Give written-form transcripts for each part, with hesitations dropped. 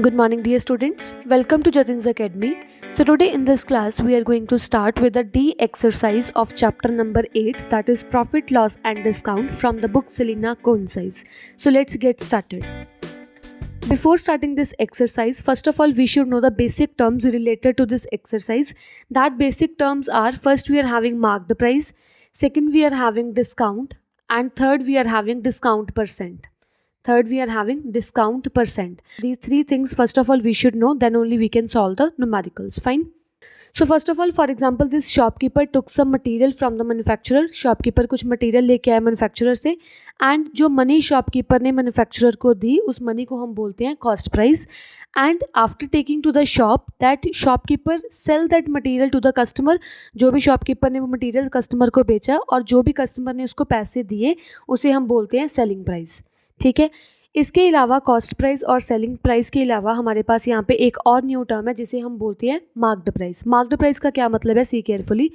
Good morning, dear students. Welcome to Jatin's Academy. So, today in this class, we are going to start with the D exercise of chapter number 8, that is Profit, Loss, and Discount from the book Selena Concise. So, let's get started. Before starting this exercise, first of all, we should know the basic terms related to this exercise. That basic terms are: first, we are having marked price, second, we are having discount, and third, we are having discount percent. Third, we are having discount percent. These three things, first of all, we should know, then only we can solve the numericals. Fine. So first of all, for example, this shopkeeper took some material from the manufacturer. Shopkeeper कुछ material लेके आया manufacturer से, and जो money shopkeeper ने manufacturer को दी, उस money को हम बोलते हैं cost price. And after taking to the shop, that shopkeeper sell that material to the customer. जो भी shopkeeper ने वो material customer को बेचा और जो भी customer ने उसको पैसे दिए, उसे हम बोलते हैं selling price. ठीक है. इसके अलावा कॉस्ट प्राइस और सेलिंग प्राइस के अलावा हमारे पास यहाँ पे एक और न्यू टर्म है जिसे हम बोलते हैं मार्क्ड प्राइस. मार्क्ड प्राइस का क्या मतलब है, सी केयरफुली.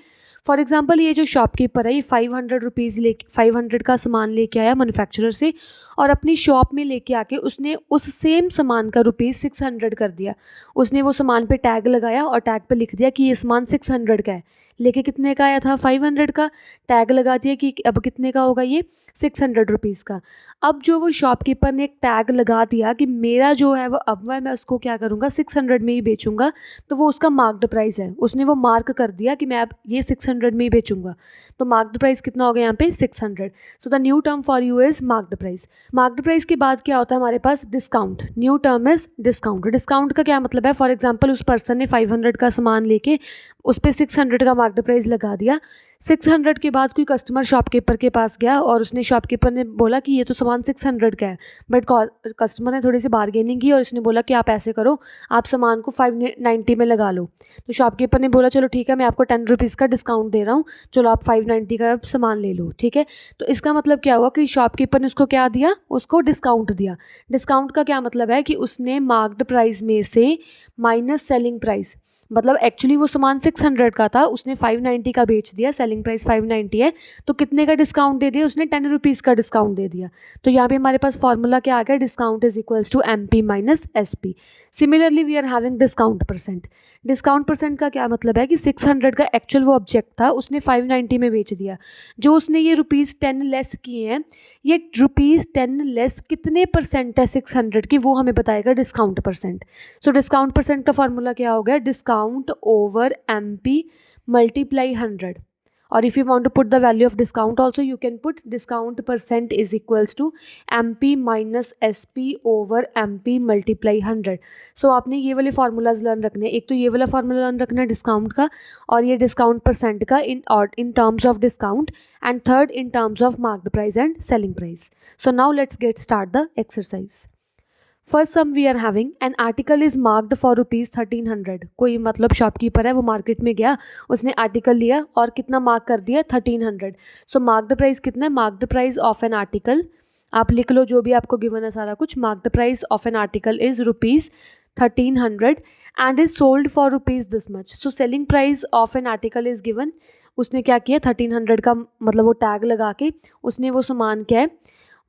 फॉर एग्जांपल, ये जो शॉपकीपर है, ये 500 का सामान लेके आया मैन्युफैक्चरर से और अपनी शॉप में लेके आके उसने उस सेम सामान का ₹600 कर दिया. उसने वो सामान पे टैग लगाया और टैग पे लिख दिया कि ये सामान 600 का है. लेके कितने का आया था, 500 का. टैग लगा दिया कि अब कितने का होगा, ये 600 रुपीज़ का. अब जो वो शॉपकीपर ने एक टैग लगा दिया कि मेरा जो है वो अब मैं उसको क्या करूँगा, 600 में ही बेचूंगा, तो वो उसका मार्क्ड प्राइस है. उसने वो मार्क कर दिया कि मैं अब ये 600 में ही बेचूंगा. तो मार्क्ड प्राइस कितना हो गया यहाँ पे, 600. So the new term for you is marked price. Marked price के बाद क्या होता है हमारे पास, discount. New term is discount. Discount का क्या मतलब है, फॉर एग्जाम्पल उस पर्सन ने 500 का सामान लेके उस पर 600 का मार्क्ड प्राइस लगा दिया. 600 के बाद कोई कस्टमर शॉपकीपर के पास गया और उसने शॉपकीपर ने बोला कि ये तो सामान 600 का है, बट कस्टमर ने थोड़ी सी बार्गेनिंग की और उसने बोला कि आप ऐसे करो, आप सामान को 590 में लगा लो. तो शॉपकीपर ने बोला चलो ठीक है, मैं आपको 10 रुपीज़ का डिस्काउंट दे रहा हूँ, चलो आप 590 का सामान ले लो. ठीक है. तो इसका मतलब क्या हुआ कि शॉपकीपर ने उसको क्या दिया, उसको डिस्काउंट दिया. डिस्काउंट का क्या मतलब है कि उसने मार्क्ड प्राइस में से माइनस सेलिंग प्राइस, मतलब एक्चुअली वो सामान 600 का था, उसने 590 का बेच दिया, सेलिंग प्राइस 590 है, तो कितने का डिस्काउंट दे दिया उसने, 10 रुपीज़ का डिस्काउंट दे दिया. तो यहाँ पे हमारे पास फॉर्मूला क्या आ गया, discount is equals to MP minus SP. Similarly we are having discount percent. Discount percent का क्या मतलब है कि 600 का एक्चुअल वो ऑब्जेक्ट था, उसने 590 में बेच दिया. जो उसने ये ₹10 लेस किए हैं, ये ₹10 लेस कितने परसेंट है 600 की, वो हमें बताएगा discount percent. So discount percent का फॉर्मूला क्या हो गया, डिस्काउंट ओवर MP मल्टीप्लाई 100. और if you want to put the value of discount also, you can put discount percent is equals to MP minus SP over MP multiply 100. So आपने ये वाले formulas learn रखने हैं. एक तो ये वाला फार्मूला लर्न रखना है डिस्काउंट का, और ये डिस्काउंट परसेंट का in terms of discount, and third in terms of marked price and selling price. So now let's get start the exercise. First sum we are having, an article is marked for ₹1300. कोई मतलब shopkeeper है, वो market में गया, उसने article लिया और कितना मार्क कर दिया, 1300. सो मार्क्ड प्राइस कितना है, marked price of an article, आप लिख लो जो भी आपको गिवन है सारा कुछ. Marked price of an article is ₹1300 and is sold for rupees this much. So selling price of an article is given. उसने क्या किया, 1300 का मतलब वो टैग लगा के उसने वो सामान क्या है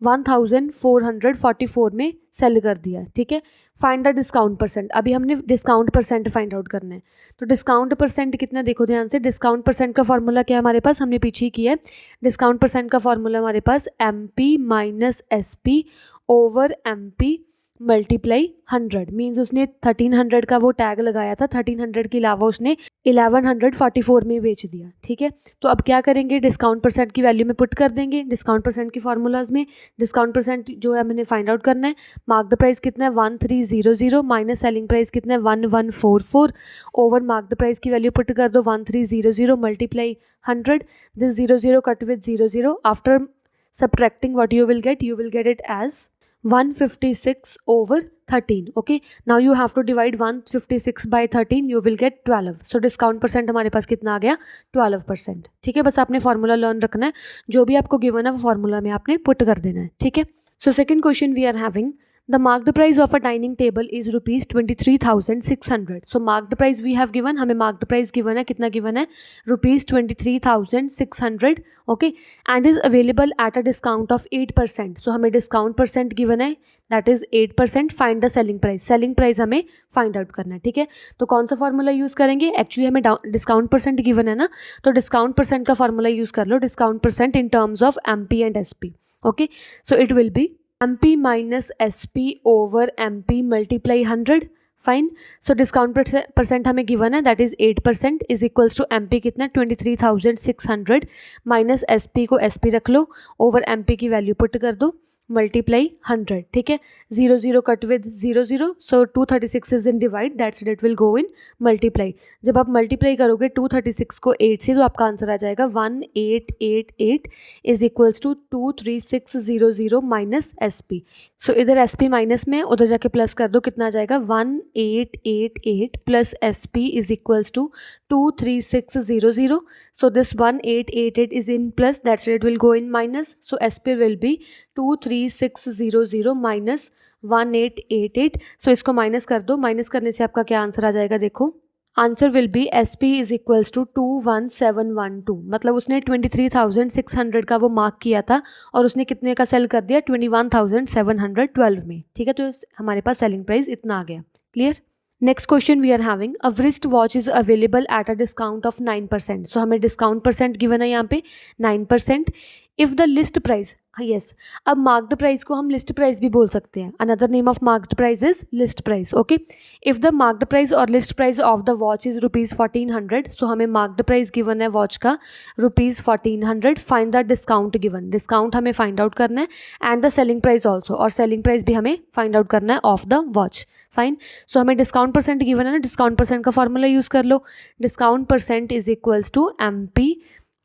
1444 में सेल कर दिया. ठीक है. Find the discount percent. अभी हमने डिस्काउंट परसेंट फाइंड आउट करना है. तो डिस्काउंट परसेंट कितना, देखो ध्यान से. डिस्काउंट परसेंट का फॉर्मूला क्या है हमारे पास, हमने पीछे ही किया है. डिस्काउंट परसेंट का फॉर्मूला हमारे पास MP minus SP over MP multiply 100. Means उसने 1300 का वो टैग लगाया था, 1300 के अलावा उसने 1144 में बेच दिया. ठीक है. तो अब क्या करेंगे, डिस्काउंट परसेंट की वैल्यू में पुट कर देंगे डिस्काउंट परसेंट की फार्मूलाज में. डिस्काउंट परसेंट जो है मैंने फाइंड आउट करना है. मार्क्ड प्राइस कितना है 1300 माइनस सेलिंग प्राइस कितना है 1144 ओवर मार्क्ड प्राइस की वैल्यू पुट कर दो 1300 multiply 100. This 00 cut with 00. After subtracting what you will get it as 156 over 13. Okay, now you have to divide 156 by 13, you will get 12. So discount percent हमारे पास कितना आ गया, 12%. ठीक है. बस आपने फार्मूला लर्न रखना है, जो भी आपको गिवन है वो फार्मूला में आपने पुट कर देना है. ठीक है. So second question we are having, The marked price of a dining table is rupees 23,600. So marked price we have given, हमें marked price given है, कितना given है, rupees 23,600. Okay, and is available at a discount of 8%. So हमें discount percent given है, that is 8%. Find the selling price. Selling price हमें find out करना है, ठीक है. तो कौन सा फॉर्मूला यूज़ करेंगे? एक्चुअली हमें डिस्काउंट परसेंट गिवन है ना, तो डिस्काउंट परसेंट का फॉर्मूला यूज़ कर लो. Discount percent in terms of MP and SP. Okay, so it will be MP minus SP over MP multiply 100. Fine. So discount percent हमें given है, that is 8% is equals to MP कितना 23,600 minus SP को SP रख लो, over MP की value put कर दो, multiply 100. ठीक है, 0 0 cut with 0 0, so 236 is in divide, that's it will go in multiply. जब आप मल्टीप्लाई करोगे 236 को 8 से, तो आपका आंसर आ जाएगा 1888 is equals to 23600 minus SP. So इधर SP माइनस में, उधर जाके प्लस कर दो, कितना आ जाएगा 1888 plus SP is equals to 23600. So this 1888 is in plus, that's it will go in minus. So SP will be 23600 minus 1888. So इसको माइनस कर दो, माइनस करने से आपका क्या आंसर आ जाएगा, देखो answer will be SP is equals to 21712. मतलब उसने 23,600 का वो मार्क किया था और उसने कितने का सेल कर दिया, 21,712 में. ठीक है, तो हमारे पास सेलिंग प्राइस इतना आ गया. Clear. Next question we are having, a wrist watch is available at a discount of 9%. So हमें डिस्काउंट परसेंट गिवन है यहाँ पे 9%. If the list price, yes, अब मार्क्ड प्राइस को हम लिस्ट प्राइस भी बोल सकते हैं. Another name of marked price is list price. Okay, if the marked price और list price of the watch is ₹1400. So हमें मार्क्ड प्राइस गिवन है वॉच का ₹1400. Find the discount given, discount हमें find out करना है, and the selling price also, और selling price भी हमें फाइंड आउट करना है of the watch. Fine. So हमें डिस्काउंट परसेंट गिवन है ना, डिस्काउंट परसेंट का फॉर्मूला यूज़ कर लो. Discount percent is equals to MP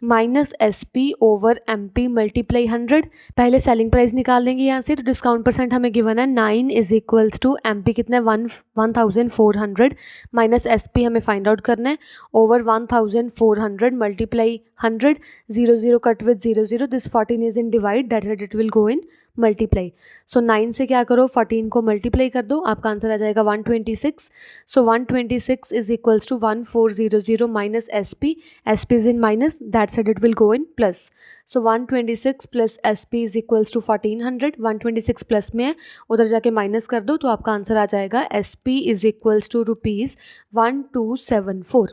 minus SP over MP multiply 100. पहले सेलिंग प्राइस निकाल लेंगे यहाँ से, तो डिस्काउंट परसेंट हमें गिवन है 9 इज इक्वल्स टू MP कितना है 1400 माइनस SP हमें फाइंड आउट करना है, over 1400 multiply 100. 0 0 cut with 0 0, this 14 is in divide, that it will go in multiply. So 9 से क्या करो, 14 को मल्टीप्लाई कर दो, आपका आंसर आ जाएगा 126. So 126 is equals to 1400 minus SP. SP is in minus, that side it will go in plus. So 126 plus SP is equals to 1400. 126 plus में है, उधर जाके माइनस कर दो, तो आपका आंसर आ जाएगा SP इज इक्वल्स टू ₹1274.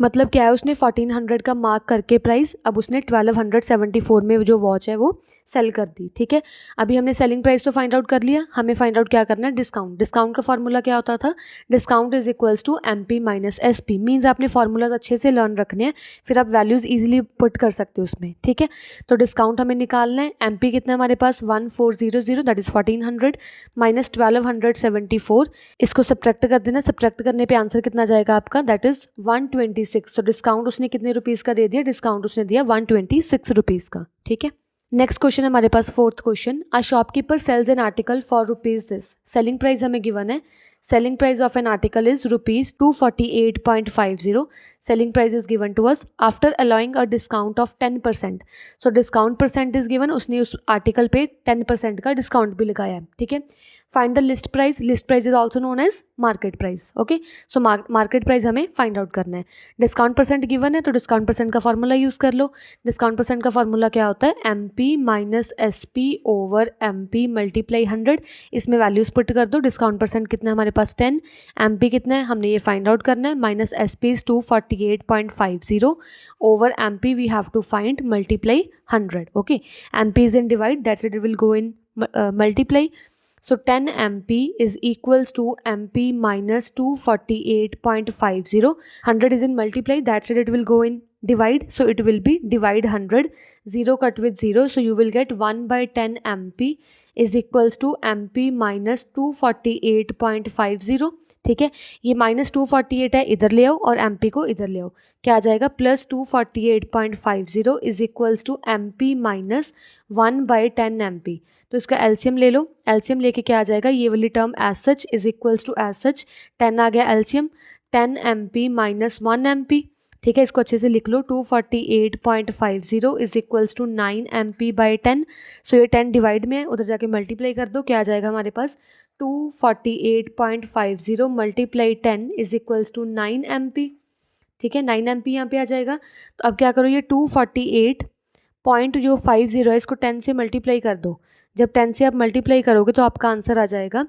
मतलब क्या है, उसने 1400 का मार्क करके प्राइस, अब उसने 1274 में जो वॉच है वो सेल कर दी. ठीक है, अभी हमने सेलिंग प्राइस तो फाइंड आउट कर लिया, हमें फाइंड आउट क्या करना है, डिस्काउंट. डिस्काउंट का फॉर्मूला क्या होता था, discount is equals to MP minus SP. Means आपने फॉर्मूलाज अच्छे से लर्न रखने हैं, फिर आप वैल्यूज़ ईजिली पुट कर सकते हो उसमें. ठीक है, तो डिस्काउंट हमें निकालना है. MP कितना हमारे पास 1400, दैट इज़ 1400 माइनस 1274. इसको सब्ट्रैक्ट कर देना, सब्ट्रैक्ट करने पे आंसर कितना जाएगा आपका, दैट इज़ 126. तो डिस्काउंट उसने कितने रुपीज़ का दे दिया, डिस्काउंट उसने दिया 126 रुपीज़ का. ठीक है, नेक्स्ट क्वेश्चन हमारे पास fourth question, a shopkeeper sells an article for rupees this. Selling price हमें गिवन है, selling price of an article is ₹248.50. Selling price is given to us after allowing a discount of 10%. So discount percent is given, उसने उस article पे 10% का discount भी लगाया है. ठीक है, find the list price. List price is also known as market price. Okay, so market price हमें फाइंड आउट करना है. डिस्काउंट परसेंट गिवन है, तो डिस्काउंट परसेंट का फॉर्मूला यूज़ कर लो. डिस्काउंट परसेंट का फॉर्मूला क्या होता है, MP minus SP over MP multiply 100. इसमें वैल्यूज़ पुट कर दो. डिस्काउंट परसेंट कितना है हमारे पास 10, MP कितना है हमने ये फाइंड आउट करना है, minus SP is 248.50 over MP we have to find multiply 100. Okay, MP is in divide, that's it will go in multiply. So 10 MP is equals to MP minus 248.50. 100 is in multiply, that's it will go in divide. So it will be divide 100. 0 cut with 0. So you will get 1 by 10 MP is equals to MP minus 248.50. ठीक है, ये minus 248 है, इधर ले आओ, और MP को इधर ले आओ, क्या आ जाएगा, plus 248.50 is equals to MP minus 1 by 10 MP. तो इसका एलसीएम ले लो, एलसीएम लेके क्या आ जाएगा, ये वाली term as such is equals to as such 10 आ गया एलसीएम, 10 MP माइनस 1 MP. ठीक है, इसको अच्छे से लिख लो, 248.50 is equals to 9 MP by 10. So ये 10 डिवाइड में है, उधर जाके मल्टीप्लाई कर दो, क्या आ जाएगा हमारे पास 248.50 multiply 10 is equals to 9 MP। ठीक है, 9 MP यहाँ पे आ जाएगा। तो अब क्या करो, ये 248.50 है, इसको 10 से मल्टीप्लाई कर दो। जब 10 से आप मल्टीप्लाई करोगे तो आपका आंसर आ जाएगा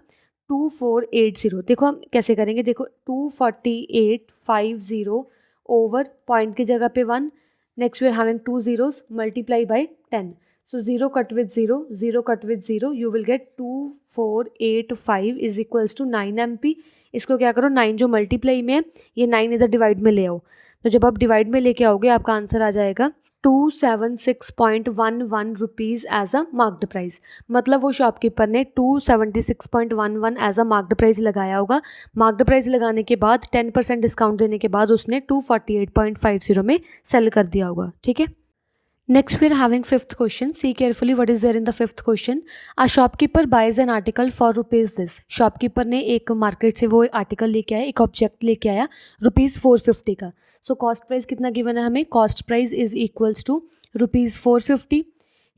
2480। देखो हम कैसे करेंगे, देखो 248.50 ओवर पॉइंट की जगह पे 1, next we are having 2 zeros multiply by 10। So 0 cut with 0, 0 cut with 0, you will get 2485 is equals to 9 MP। इसको क्या करो, 9 जो मल्टीप्लाई में है, ये 9 इधर डिवाइड में ले आओ। तो जब आप डिवाइड में लेके आओगे आपका आंसर आ जाएगा 276.11 rupees as a marked price. मतलब वो शॉपकीपर ने 276.11 एज अ मार्क्ड प्राइस लगाया होगा। मार्क्ड प्राइस लगाने के बाद 10% डिस्काउंट देने के बाद उसने 248.50 में सेल कर दिया होगा। ठीक है, next we are having fifth question. See carefully what is there in the fifth question. A shopkeeper buys an article for rupees this. Shopkeeper ने एक मार्केट से वो आर्टिकल लेके आया, एक ऑब्जेक्ट लेके आया ₹450 का। सो कॉस्ट प्राइस कितना गिवन है हमें, cost price is equals to ₹450।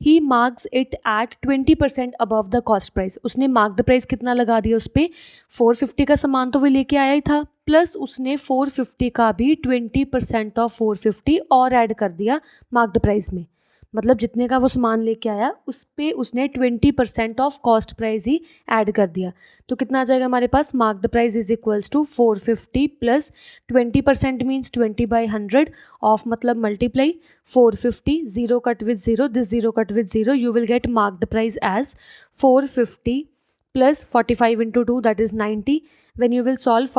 He marks it at 20% above the cost price. उसने मार्क्ड प्राइस कितना लगा दिया उस पर, 450 का सामान तो वो लेके आया ही था, प्लस उसने 450 का भी 20% ऑफ 450 और ऐड कर दिया मार्क्ड प्राइस में। मतलब जितने का वो सामान लेके आया उस पर उसने 20% ऑफ कॉस्ट प्राइस ही ऐड कर दिया। तो कितना आ जाएगा हमारे पास, marked price is equals to 450 plus 20% means 20/100 of मतलब multiply 450, 0 cut with 0, this 0 cut with 0, you will get marked price as 450 plus 45 into 2 that is 90। when you will solve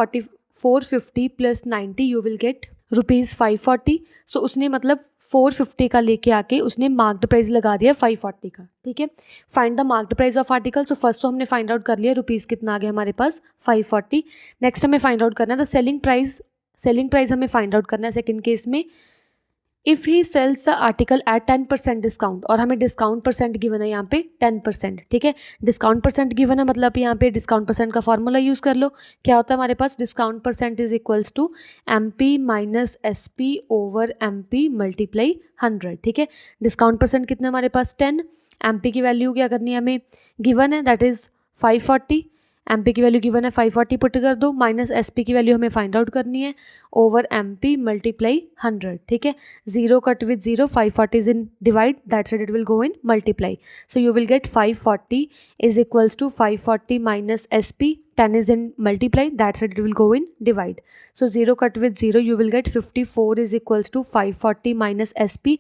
450 plus 90 you will get ₹540। सो उसने मतलब 450 का लेके आके उसने marked price लगा दिया 540 का। ठीक है, find the marked price of article. So first तो हमने फाइंड आउट कर लिया रुपीज़ कितना आ गया हमारे पास 540। नेक्स्ट हमें फाइंड आउट करना है the selling price. Selling price हमें फाइंड आउट करना है सेकंड केस में। If he sells the article at 10% discount, और हमें डिस्काउंट परसेंट गिवन है यहाँ पे 10%। ठीक है, डिस्काउंट परसेंट गिवन है मतलब यहाँ पे डिस्काउंट परसेंट का फॉर्मूला यूज़ कर लो। क्या होता है हमारे पास, discount percent is equals to MP minus SP over MP multiply 100। ठीक है, डिस्काउंट परसेंट कितना हमारे पास 10, MP की वैल्यू क्या करनी है हमें गिवन है दैट इज़ 540, MP की वैल्यू गिवन है 540 पुट कर दो, माइनस SP की वैल्यू हमें फाइंड आउट करनी है ओवर MP मल्टीप्लाई 100। ठीक है, 0 cut with 0, 540 is in divide that's it will go in multiply. So you will get 540 is equals to 540 minus SP, 10 is in multiply that's it will go in divide। so 0 cut with 0 you will get 54 is equals to 540 minus SP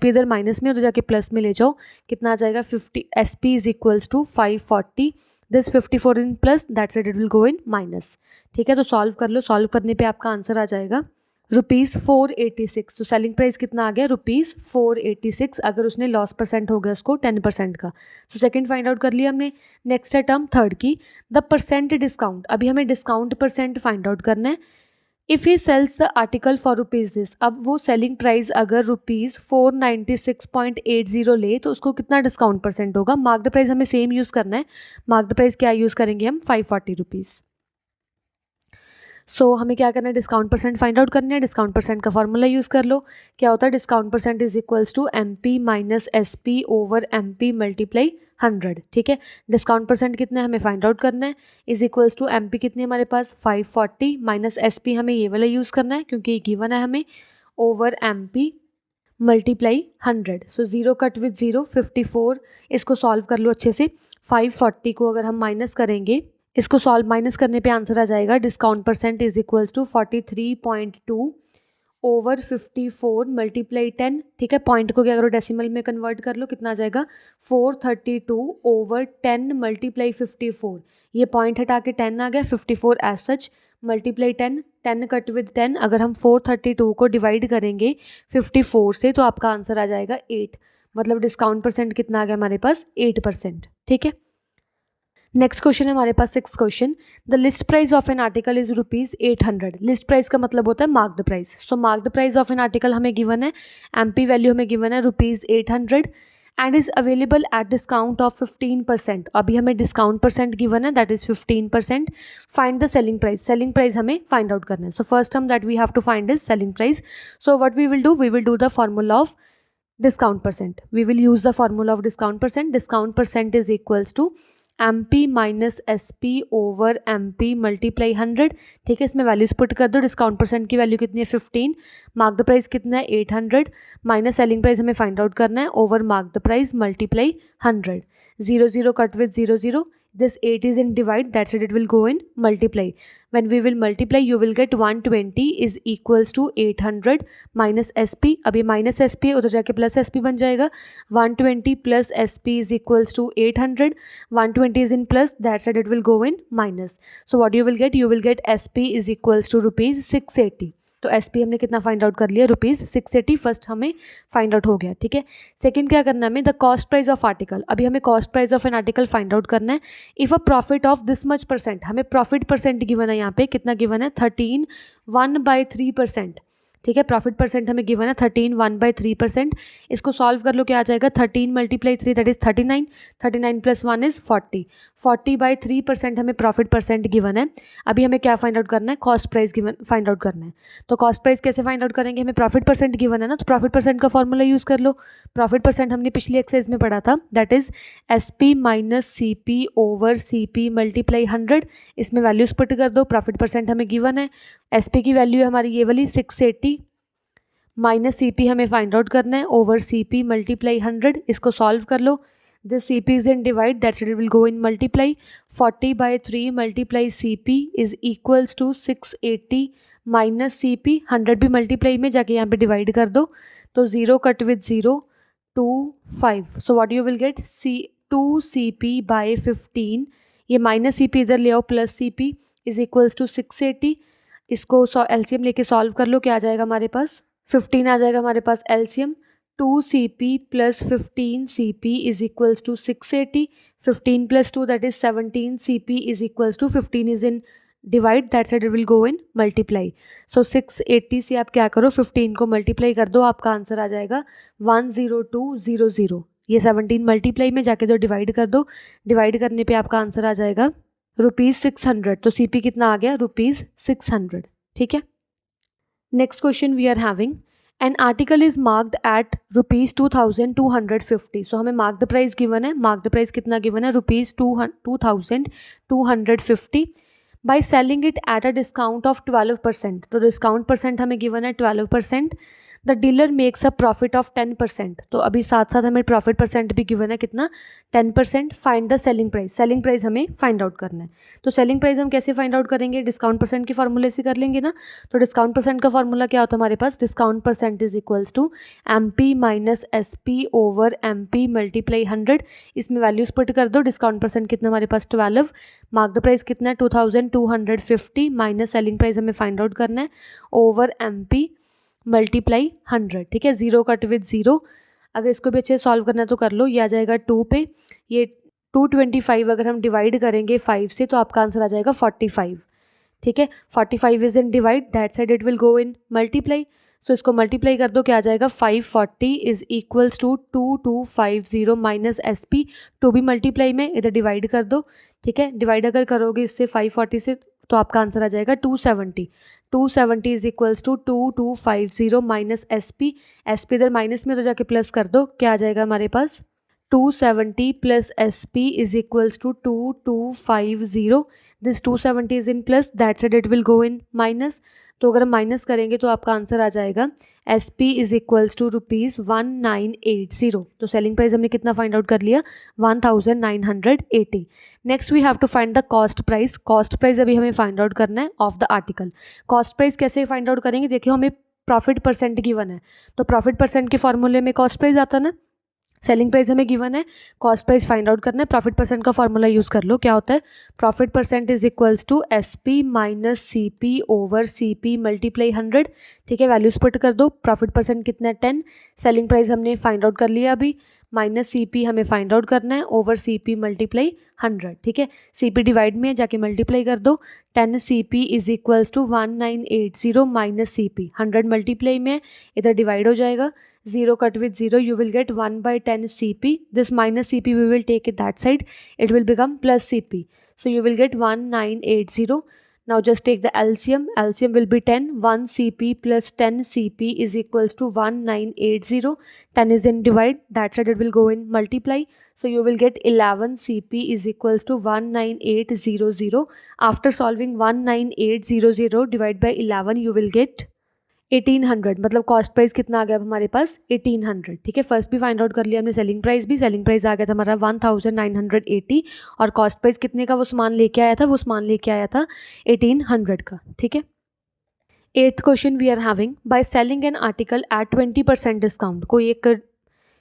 इधर minus में तो जाके plus में ले जाओ, कितना आ जाएगा 50 SP is equals to 540, this 54 in plus that's it will go in minus. ठीक है, तो सॉल्व कर लो, सॉल्व करने पे आपका आंसर आ जाएगा ₹486। तो सेलिंग प्राइस कितना आ गया ₹486 अगर उसने लॉस परसेंट हो गया उसको 10% का। तो सेकंड फाइंड आउट कर लिया हमने। नेक्स्ट है टर्म थर्ड की, द परसेंट डिस्काउंट। अभी हमें डिस्काउंट परसेंट फाइंड आउट करना है। If he sells the article for rupees this, अब वो सेलिंग प्राइस अगर ₹496.80 ले तो उसको कितना डिस्काउंट परसेंट होगा। मार्क्ड प्राइस हमें सेम यूज़ करना है। मार्क्ड प्राइस क्या यूज़ करेंगे हम, 540 रुपीज़। सो हमें क्या करना है, डिस्काउंट परसेंट फाइंड आउट करना है। डिस्काउंट परसेंट का फॉर्मूला यूज़ कर लो। क्या होता है, discount percent is equals to MP minus SP over MP multiply 100। ठीक है, डिस्काउंट परसेंट कितना है हमें फाइंड आउट करना है, इज इक्वल्स टू MP कितनी हमारे पास 540 माइनस SP हमें ये वाला यूज़ करना है क्योंकि ये गिवन है हमें, over MP multiply 100। So 0 cut with 0, 54, इसको सॉल्व कर लो अच्छे से। 540 को अगर हम माइनस करेंगे, इसको सॉल्व माइनस करने पे आंसर आ जाएगा discount percent is equals to 43.2 over 54 multiply 10। ठीक है, पॉइंट को क्या करो डेसिमल में कन्वर्ट कर लो, कितना आ जाएगा 432 ओवर 10 मल्टीप्लाई 54। ये पॉइंट हटा के 10 आ गया, 54 as such multiply 10, 10 cut with 10। अगर हम 432 को डिवाइड करेंगे 54 से तो आपका आंसर आ जाएगा 8। मतलब डिस्काउंट परसेंट कितना आ गया हमारे पास 8%। ठीक है, नेक्स्ट क्वेश्चन है हमारे पास six question. The list price of an article is ₹800। List price का मतलब होता है marked price. So marked price of an article हमें गिवन है, MP वैल्यू हमें गिवन है ₹800 and is available at discount of 15%। अभी हमें डिस्काउंट परसेंट गिवन है that is 15%। Find the selling price. Selling price हमें फाइंड आउट करना है। सो फर्स्ट हम that we have to find is selling price. So what we will do the formula of discount percent. We will use the formula of discount percent. Discount percent is equals to MP minus SP over MP multiply 100, ठीक है। इसमें values put कर दो। Discount percent की value कितनी है 15, mark the price कितना है 800, माइनस सेलिंग प्राइस हमें फाइंड आउट करना है over mark the price multiply 100। 0 0 cut with 0 0, this 8 is in divide, that's it will go in multiply. When we will multiply you will get 120 is equals to 800 minus SP, अब ये minus SP है, उधर जाके plus SP बन जाएगा। 120 plus SP is equals to 800, 120 is in plus, that side it will go in minus. So what you will get, you will get SP is equals to rupees 680. तो SP हमने कितना find out कर लिया, rupees 680 first हमें find out हो गया, ठीक है। सेकंड क्या करना है हमें, the cost price of article. अभी हमें cost price of an article find out करना है। If a profit of this much percent, हमें प्रॉफिट परसेंट गिवन है, यहाँ पे कितना गिवन है 13 1/3%, ठीक है। प्रॉफिट परसेंट हमें गिवन है 13 1/3%। इसको सॉल्व कर लो, क्या आ जाएगा 13 multiply 3 that is 39, 39 plus 1 is 40, 40/3% हमें प्रॉफिट परसेंट गिवन है। अभी हमें क्या फाइंड आउट करना है, cost price given find out करना है। तो कॉस्ट प्राइस कैसे फाइंड आउट करेंगे, हमें प्रॉफिट परसेंट गिवन है ना, तो प्रॉफिट परसेंट का फॉर्मूला यूज़ कर लो। प्रॉफिट परसेंट हमने पिछली एक्सरसाइज में पढ़ा था, that is SP minus CP over CP multiply 100। इसमें वैल्यूज पुट कर दो। प्रॉफिट परसेंट हमें गिवन है, SP की वैल्यू है हमारी ये वाली 680, माइनस CP हमें फाइंड आउट करना है ओवर CP मल्टीप्लाई 100। इसको सॉल्व कर लो। This CP is in divide, that's it will go in multiply. 40/3 multiply CP is equals to 680 minus CP, 100 भी मल्टीप्लाई में जाके यहाँ पे डिवाइड कर दो, तो 0 cut with 0 2 5। So what you will get 2CP/15, ये माइनस CP इधर ले आओ, plus CP is equals to 680। इसको LCM लेके सॉल्व कर लो, क्या आ जाएगा हमारे पास 15 आ जाएगा हमारे पास LCM। 2CP plus 15CP is equals to 680, 15 plus 2 that is 17CP is equals to 15 is in divide, that side will go in multiply. So 680 से आप क्या करो 15 को मल्टीप्लाई कर दो, आपका आंसर आ जाएगा 10200। ये 17 मल्टीप्लाई में जाके दो डिवाइड कर दो, डिवाइड करने पे आपका आंसर आ जाएगा ₹600। तो CP कितना आ गया ₹600, ठीक है। Next question we are having, an article is marked at ₹2250। सो हमें मार्क द प्राइस गिवन है, मार्क द प्राइस कितना गिवन है ₹2250 by selling it at a discount of 12%। तो डिस्काउंट परसेंट हमें गिवन है 12%। The dealer makes a profit of 10%। तो अभी साथ साथ हमें प्रॉफिट परसेंट भी गिवन है कितना 10%। Find the selling price, selling price हमें फाइंड आउट करना है। तो सेलिंग प्राइस हम कैसे फाइंड आउट करेंगे, डिस्काउंट परसेंट के फॉर्मूले से कर लेंगे ना। तो डिस्काउंट परसेंट का फॉर्मूला क्या होता है हमारे पास, discount percent is equals to MP minus SP over MP multiply 100। इसमें वैल्यूज पुट कर दो। डिस्काउंट परसेंट कितना हमारे पास 12, मार्क द प्राइस कितना है 2250 माइनस सेलिंग प्राइस हमें फाइंड आउट करना है ओवर MP मल्टीप्लाई 100, ठीक है। 0 कट विथ 0, अगर इसको भी अच्छे सॉल्व करना है तो कर लो। ये आ जाएगा 2 पे, ये 225 अगर हम डिवाइड करेंगे 5 से तो आपका आंसर आ जाएगा 45, ठीक है। 45 is in divide, that side it will go in multiply. So इसको मल्टीप्लाई कर दो, क्या आ जाएगा 540 is equals to 2250 minus SP। 2 भी मल्टीप्लाई में, इधर डिवाइड कर दो, ठीक है। डिवाइड अगर करोगे इससे 540 से तो आपका आंसर आ जाएगा 270। 270 is equals to 2250 minus SP इधर माइनस में तो जाके प्लस कर दो, क्या आ जाएगा हमारे पास 270 plus SP is equals to 2250। This 270 is in plus, that side it will go in minus. तो अगर हम माइनस करेंगे तो आपका आंसर आ जाएगा SP इज इक्वल्स टू ₹1980। तो सेलिंग प्राइस हमने कितना फाइंड आउट कर लिया 1980। Next we have to find the cost price. Cost price अभी हमें फाइंड आउट करना है of the article. Cost price कैसे फाइंड आउट करेंगे, देखिए हमें प्रॉफिट परसेंट गिवन है, तो प्रॉफिट परसेंट के फॉर्मूले में कॉस्ट प्राइस आता है ना। सेलिंग प्राइस हमें गिवन है, कॉस्ट प्राइस फाइंड आउट करना है, प्रॉफिट परसेंट का फॉर्मूला यूज़ कर लो। क्या होता है, profit percent is equals to SP minus CP over CP multiply 100, ठीक है। वैल्यूज पुट कर दो। प्रॉफिट परसेंट कितना है 10, सेलिंग प्राइस हमने फाइंड आउट कर लिया अभी, माइनस CP हमें फाइंड आउट करना है ओवर CP मल्टीप्लाई 100, ठीक है। CP डिवाइड में जाके मल्टीप्लाई कर दो। 10 CP is equals to 1980 minus CP, 100 multiply में इधर डिवाइड हो जाएगा। 0 cut with 0 you will get 1/10 CP. This minus CP we will take it that side, it will become plus CP. So you will get 1980. Now just take the LCM. LCM will be 10. 1 CP plus 10 CP is equals to 1980. 10 is in divide. That side it will go in multiply. So you will get 11 CP is equals to 19800. After solving 19800 divide by 11 you will get 1800. मतलब cost price कितना आ गया हमारे पास 1800. ठीक है, first भी find out कर लिया हमने, सेलिंग प्राइस भी. सेलिंग प्राइस आ गया था हमारा 1980 और कॉस्ट प्राइस कितने का वो सामान लेके आया था, वो सामान लेके आया था 1800 का. ठीक है. 8th question we are having, by selling an article at 20% discount. कोई एक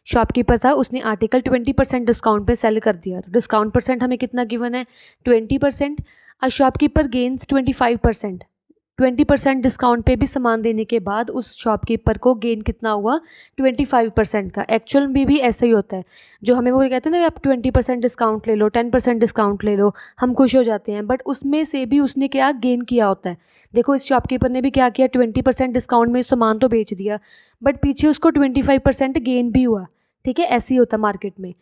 शॉपकीपर था, उसने आर्टिकल 20% डिस्काउंट पे सेल कर दिया. डिस्काउंट परसेंट हमें कितना गिवन है 20%. A shopkeeper gains 25%. 20% डिस्काउंट पे भी सामान देने के बाद उस शॉपकीपर को गेन कितना हुआ 25% का. एक्चुअल में भी ऐसा ही होता है. जो हमें वो कहते हैं ना, आप 20% डिस्काउंट ले लो, 10% डिस्काउंट ले लो, हम खुश हो जाते हैं, बट उसमें से भी उसने क्या गेन किया होता है. देखो इस शॉपकीपर ने भी क्या किया, 20% डिस्काउंट में सामान तो बेच दिया, बट पीछे उसको 25% गेन भी हुआ. ठीक है, ऐसे ही होता है मार्केट में.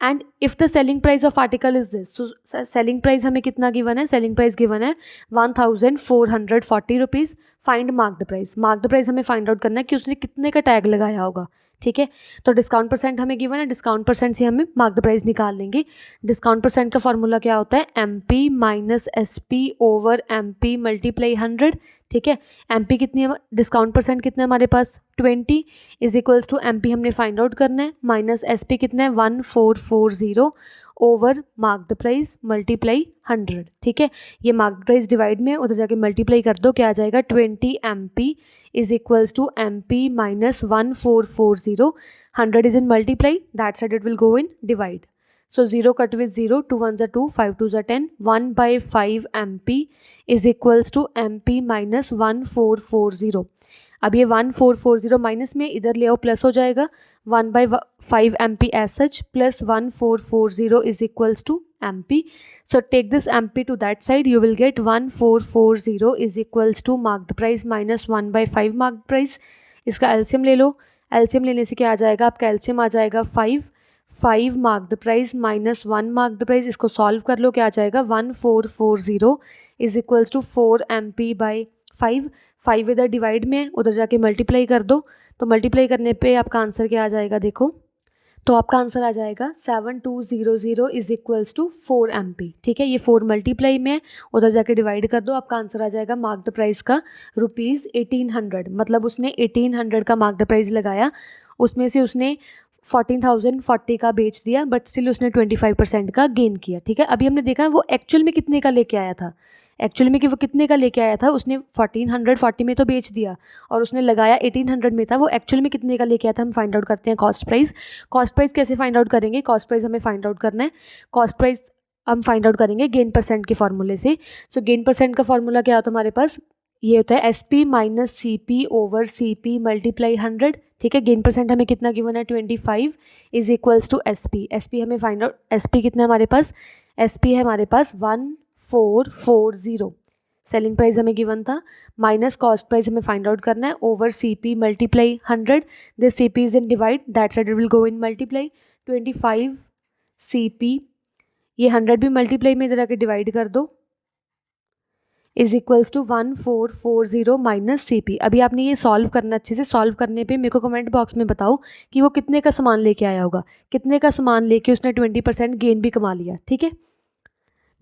And if the selling price of article is this, so selling price हमें कितना गिवन है, सेलिंग प्राइस गिवन है 1440 rupees. Find marked price. Marked price हमें फाइंड आउट करना है कि उसने कितने का टैग लगाया होगा. ठीक है, तो डिस्काउंट परसेंट हमें गिवन है, डिस्काउंट परसेंट से हमें मार्क्ड प्राइस निकाल लेंगे. डिस्काउंट परसेंट का फॉर्मूला क्या होता है, MP minus SP over MP multiply 100. ठीक है, MP कितनी है, डिस्काउंट परसेंट कितना है हमारे पास 20 इज इक्वल्स टू MP हमने फाइंड आउट करना है, माइनस SP कितना है 1440 ओवर मार्क्ड प्राइस मल्टीप्लाई 100. ठीक है, ये मार्क्ड प्राइस डिवाइड में उधर जाके मल्टीप्लाई कर दो, क्या आ जाएगा 20 MP is equals to MP minus 1440. 100 is in multiply, that side it will go in divide. So 0 cut with 0, 2 1s are 2, 5 2s are 10. 1 by 5 MP is equals to MP minus 1440. अब ये 1440 minus में इधर ले आओ, plus हो जाएगा. 1 by 5 MP as such plus 1440 is equals to MP. So take this MP to that side, you will get 1440 is equals to marked price minus 1 by 5 marked price. इसका LCM ले लो. LCM लेने से क्या आ जाएगा, आपका एलसीएम आ जाएगा 5 marked price minus 1 marked price. इसको सॉल्व कर लो, क्या आ जाएगा 1440 is equals to 4 MP by 5 इधर डिवाइड में, उधर जाके मल्टीप्लाई कर दो. तो मल्टीप्लाई करने पे आपका आंसर क्या आ जाएगा, देखो तो आपका आंसर आ जाएगा 7200 इज इक्वल्स टू 4 MP. ठीक है, ये 4 मल्टीप्लाई में उधर जाके डिवाइड कर दो, आपका आंसर आ जाएगा मार्क्ड प्राइस का ₹1800. मतलब उसने 1800 का मार्क्ड प्राइस लगाया, उसमें से उसने 14,040 का बेच दिया, बट स्टिल उसने 25% का गेन किया. ठीक है, अभी हमने देखा वो एक्चुअल में कितने का लेके आया था. एक्चुअली में कि वो कितने का लेके आया था, उसने 1440 में तो बेच दिया और उसने लगाया 1800 में था. वो एक्चुअल में कितने का लेके आया था, हम फाइंड आउट करते हैं कॉस्ट प्राइस. कॉस्ट प्राइस कैसे फाइंड आउट करेंगे, कॉस्ट प्राइस हमें फाइंड आउट करना है. कॉस्ट प्राइस हम फाइंड आउट करेंगे गेन परसेंट के फॉर्मूले से. सो गेन परसेंट का फॉर्मूला क्या होता है हमारे पास, ये होता है SP minus CP over CP multiply 100. ठीक है, गेन परसेंट हमें कितना गिवन है 25 इज इक्वल्स टू SP हमें फाइंड आउट, SP कितना है हमारे पास, SP है हमारे पास 1440. सेलिंग प्राइस हमें गिवन था, माइनस कॉस्ट प्राइस हमें फाइंड आउट करना है, over CP multiply 100. This CP is in divide, that side it will go in multiply. 25 CP, ये 100 भी मल्टीप्लाई में इधर आके डिवाइड कर दो, is equals to 1440 minus CP. अभी आपने ये सॉल्व करना, अच्छे से सॉल्व करने पे मेरे को कमेंट बॉक्स में बताओ कि वो कितने का सामान लेके आया होगा, कितने का सामान लेके उसने 20% गेन भी कमा लिया. ठीक है.